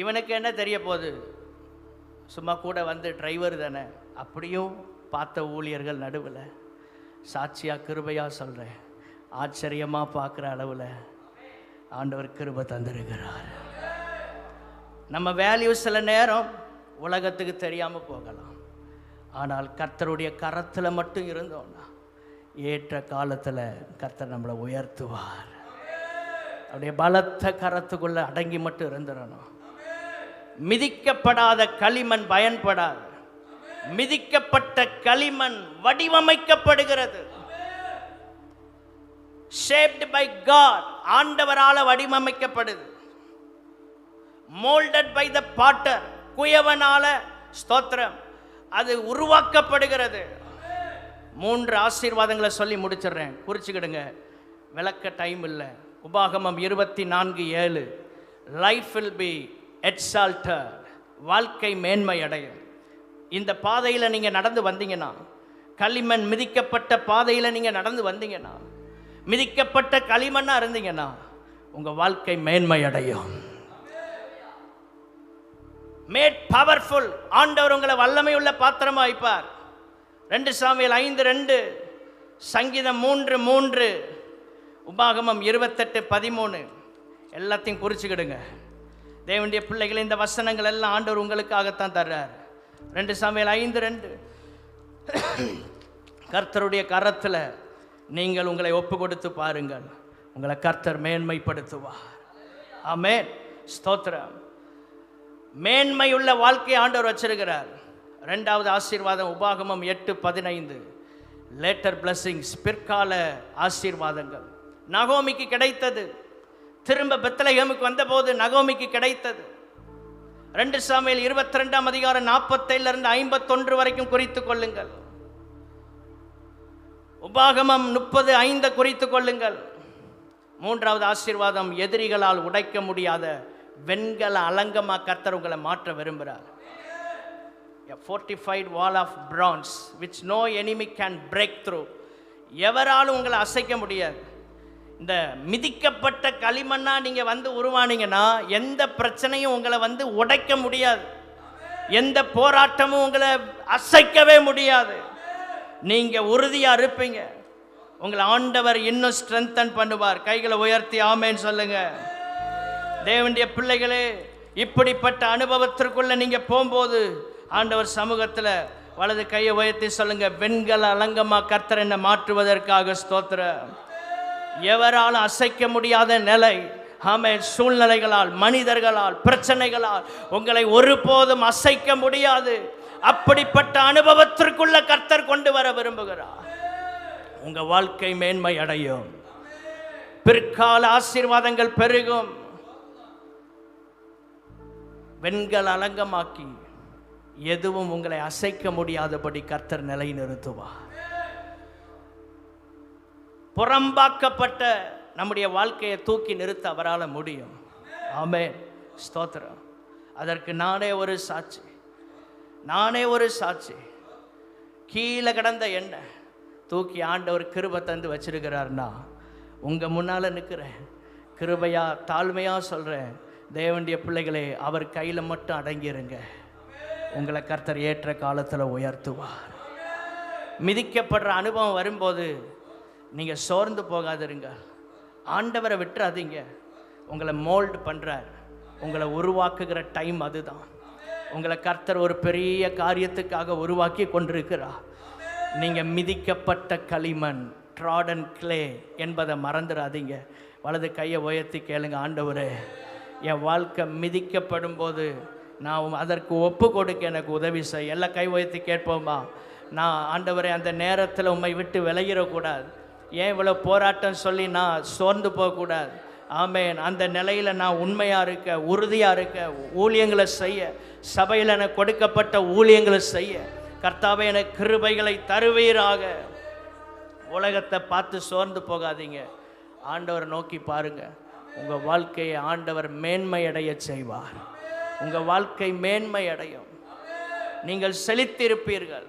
இவனுக்கு என்ன தெரிய போகுது, சும்மா கூட வந்து டிரைவர் தானே. அப்படியும் பார்த்த ஊழியர்கள் நடுவில் சாட்சியாக கிருபையாக சொல்கிறேன், ஆச்சரியமாக பார்க்குற அளவில் ஆண்டவர் கிருபை தந்திருக்கிறார். நம்ம வேல்யூ சில நேரம் உலகத்துக்கு தெரியாமல் போகலாம், ஆனால் கர்த்தருடைய கரத்தில் மட்டும் இருந்தோம்னா ஏற்ற காலத்தில் கர்த்தர் நம்மளை உயர்த்துவார். அவருடைய பலத்த கரத்துக்குள்ளே அடங்கி மட்டும் இருந்துடணும். மிதிக்கப்படாத களிமண் பயன்படாது. மிதிக்கப்பட்ட களிமண் வடிவமைக்கப்படுகிறது. shaped by God, ஆண்டவரால் வடிவமைக்கப்படுது. molded by the potter, குயவனால, ஸ்தோத்திரம், அது உருவாக்கப்படுகிறது. 3 ஆசீர்வாதங்களை சொல்லி முடிச்சிடுறேன், குறிச்சுக்கிடுங்க, விளக்க டைம் இல்லை. உபாகமம் 24:7, லைஃப் வில் பி எக்ஸால்டட், வாழ்க்கை மேன்மை அடையும். இந்த பாதையில் நீங்கள் நடந்து வந்தீங்கன்னா, களிமண் மிதிக்கப்பட்ட பாதையில் நீங்கள் நடந்து வந்தீங்கன்னா, மிதிக்கப்பட்ட களிமண்ணாக இருந்தீங்கன்னா உங்கள் வாழ்க்கை மேன்மை அடையும். மேட் பவர்ஃபுல், ஆண்டவர் உங்களை வல்லமை உள்ள பாத்திரமா வைப்பார். 2 சாமுவேல் 5:2, சங்கீதம் 3:3, உபாகமம் 28:13. எல்லாத்தையும் குறிச்சுக்கிடுங்க. தேவனுடைய பிள்ளைகளை, இந்த வசனங்கள் எல்லாம் ஆண்டவர் உங்களுக்காகத்தான் தர்றார். 2 சாமுவேல் 5:2, கர்த்தருடைய கரத்தில் நீங்கள் உங்களை ஒப்பு கொடுத்து பாருங்கள், உங்களை கர்த்தர் மேன்மைப்படுத்துவார். ஆமென். ஸ்தோத்திரம். மேன்மையுள்ள வாழ்க்கை ஆண்டவர் வச்சிருக்கிறார். 2வது ஆசீர்வாதம் உபாகமம் 8:15, லேட்டர் பிளஸிங்ஸ், பிற்கால ஆசீர்வாதங்கள். நகோமிக்கு கிடைத்தது, திரும்ப பெத்லகேமுக்கு வந்தபோது நகோமிக்கு கிடைத்தது. 2 சாமுவேல் 22 அதிகாரம் 47 51 வரைக்கும் குறித்து கொள்ளுங்கள். உபாகமம் 30:5 குறித்து கொள்ளுங்கள். 3வது ஆசீர்வாதம், எதிரிகளால் உடைக்க முடியாத வெண்கல அலங்கமா கர்த்தர் உங்களை மாற்ற விரும்புகிறார். A fortified wall of bronze which no enemy can break through. எவராலும் உங்களை அசைக்க முடியாது. இந்த மிதிக்கப்பட்ட களிமண்ணா நீங்க வந்து உருவானீங்கன்னா எந்த பிரச்சனையும் உங்களை வந்து உடைக்க முடியாது, எந்த போராட்டமும் உங்களை அசைக்கவே முடியாது. நீங்க உறுதியா இருப்பீங்க. உங்களை ஆண்டவர் இன்னும் ஸ்ட்ரென்தன் பண்ணுவார். கைகளை உயர்த்தி ஆமேன் சொல்லுங்க. தேவனுடைய பிள்ளைகளே, இப்படிப்பட்ட அனுபவத்திற்குள்ள நீங்க போகும்போது ஆண்டவர் சமூகத்தில் வலது கையை உயர்த்தி சொல்லுங்க, வெண்கல அலங்கமா கர்த்தர் என்னை மாற்றுவதற்காக ஸ்தோத்திரம். எவராலும் அசைக்க முடியாத நிலை, ஆமென், சூழ்நிலைகளால், மனிதர்களால், பிரச்சனைகளால் உங்களை ஒருபோதும் அசைக்க முடியாது. அப்படிப்பட்ட அனுபவத்திற்குள்ள கர்த்தர் கொண்டு வர விரும்புகிறார். உங்க வாழ்க்கை மேன்மை அடையும், பிற்கால ஆசீர்வாதங்கள் பெருகும். வெண்கல அலங்கமாக்கி எதுவும் உங்களை அசைக்க முடியாதபடி கர்த்தர் நிலை நிறுத்துவார். புறம்பாக்கப்பட்ட நம்முடைய வாழ்க்கையை தூக்கி நிறுத்த அவரால் முடியும். ஆமென், ஸ்தோத்திரம். அதற்கு நானே ஒரு சாட்சி. கீழே கிடந்த எண்ணெய் தூக்கி ஆண்டவர் கிருபை தந்து வச்சிருக்கிறார்னா உங்க முன்னால நிற்கிறேன். கிருபையா தாழ்மையா சொல்றேன், தேவனுடைய பிள்ளைகளே, அவர் கையில மட்டும் அடங்கிருங்க. உங்களை கர்த்தர் ஏற்ற காலத்துல உயர்த்துவார். மிதிக்கப்படுற அனுபவம் வரும்போது நீங்க சோர்ந்து போகாதிருங்க. ஆண்டவரை விட்டுறாதீங்க. உங்களை மோல்டு பண்றார், உங்களை உருவாக்குகிற டைம் அதுதான். உங்களை கர்த்தர் ஒரு பெரிய காரியத்துக்காக உருவாக்கி கொண்டிருக்கிறார். நீங்க மிதிக்கப்பட்ட களிமண், ட்ராடன் கிளே என்பதை மறந்துடாதீங்க. வலது கையை உயர்த்தி கேளுங்க, ஆண்டவரே, என் வாழ்க்கை மிதிக்கப்படும் போது நான் அதற்கு ஒப்பு கொடுக்க எனக்கு உதவி செய். எல்லாம் கை உயர்த்தி கேட்போமா? நான் ஆண்டவரே அந்த நேரத்தில் உம்மை விட்டு விலகிடக்கூடாது. ஏன் இவ்வளோ போராட்டம் சொல்லி நான் சோர்ந்து போகக்கூடாது. ஆமென். அந்த நிலையில் நான் உண்மையாக இருக்க, உறுதியாக இருக்க, ஊழியங்களை செய்ய, சபையில் எனக்கு கொடுக்கப்பட்ட ஊழியங்களை செய்ய கர்த்தாவே எனக்கு கிருபைகளை தருவீராக. உலகத்தை பார்த்து சோர்ந்து போகாதீங்க. ஆண்டவர் நோக்கி பாருங்க. உங்கள் வாழ்க்கையை ஆண்டவர் மேன்மை அடைய செய்வார். உங்கள் வாழ்க்கை மேன்மை அடையும். நீங்கள் செழித்திருப்பீர்கள்.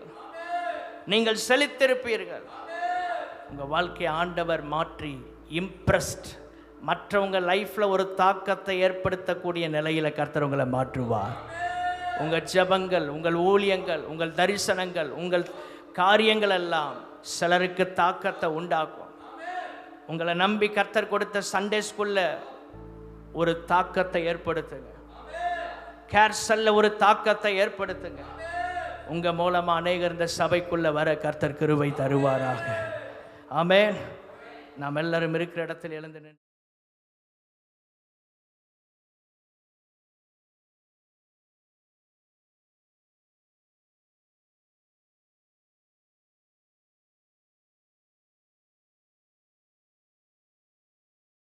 உங்கள் வாழ்க்கையை ஆண்டவர் மாற்றி இம்ப்ரெஸ்ட், மற்றவங்க லைஃப்பில் ஒரு தாக்கத்தை ஏற்படுத்தக்கூடிய நிலையில் கர்த்தர் உங்களை மாற்றுவார். உங்கள் ஜெபங்கள், உங்கள் ஊழியங்கள், உங்கள் தரிசனங்கள், உங்கள் காரியங்கள் எல்லாம் சிலருக்கு தாக்கத்தை உண்டாக்கும். உங்களை நம்பி கர்த்தர் கொடுத்த சண்டே ஸ்கூல்ல ஒரு தாக்கத்தை ஏற்படுத்துங்க. கேர்சல்ல ஒரு தாக்கத்தை ஏற்படுத்துங்க. உங்க மூலமா அநேகர் இந்த சபைக்குள்ள வர கர்த்தர் கிருபை தருவாராக. ஆமென். நாம் எல்லாரும் இருக்கிற இடத்தில் எழுந்து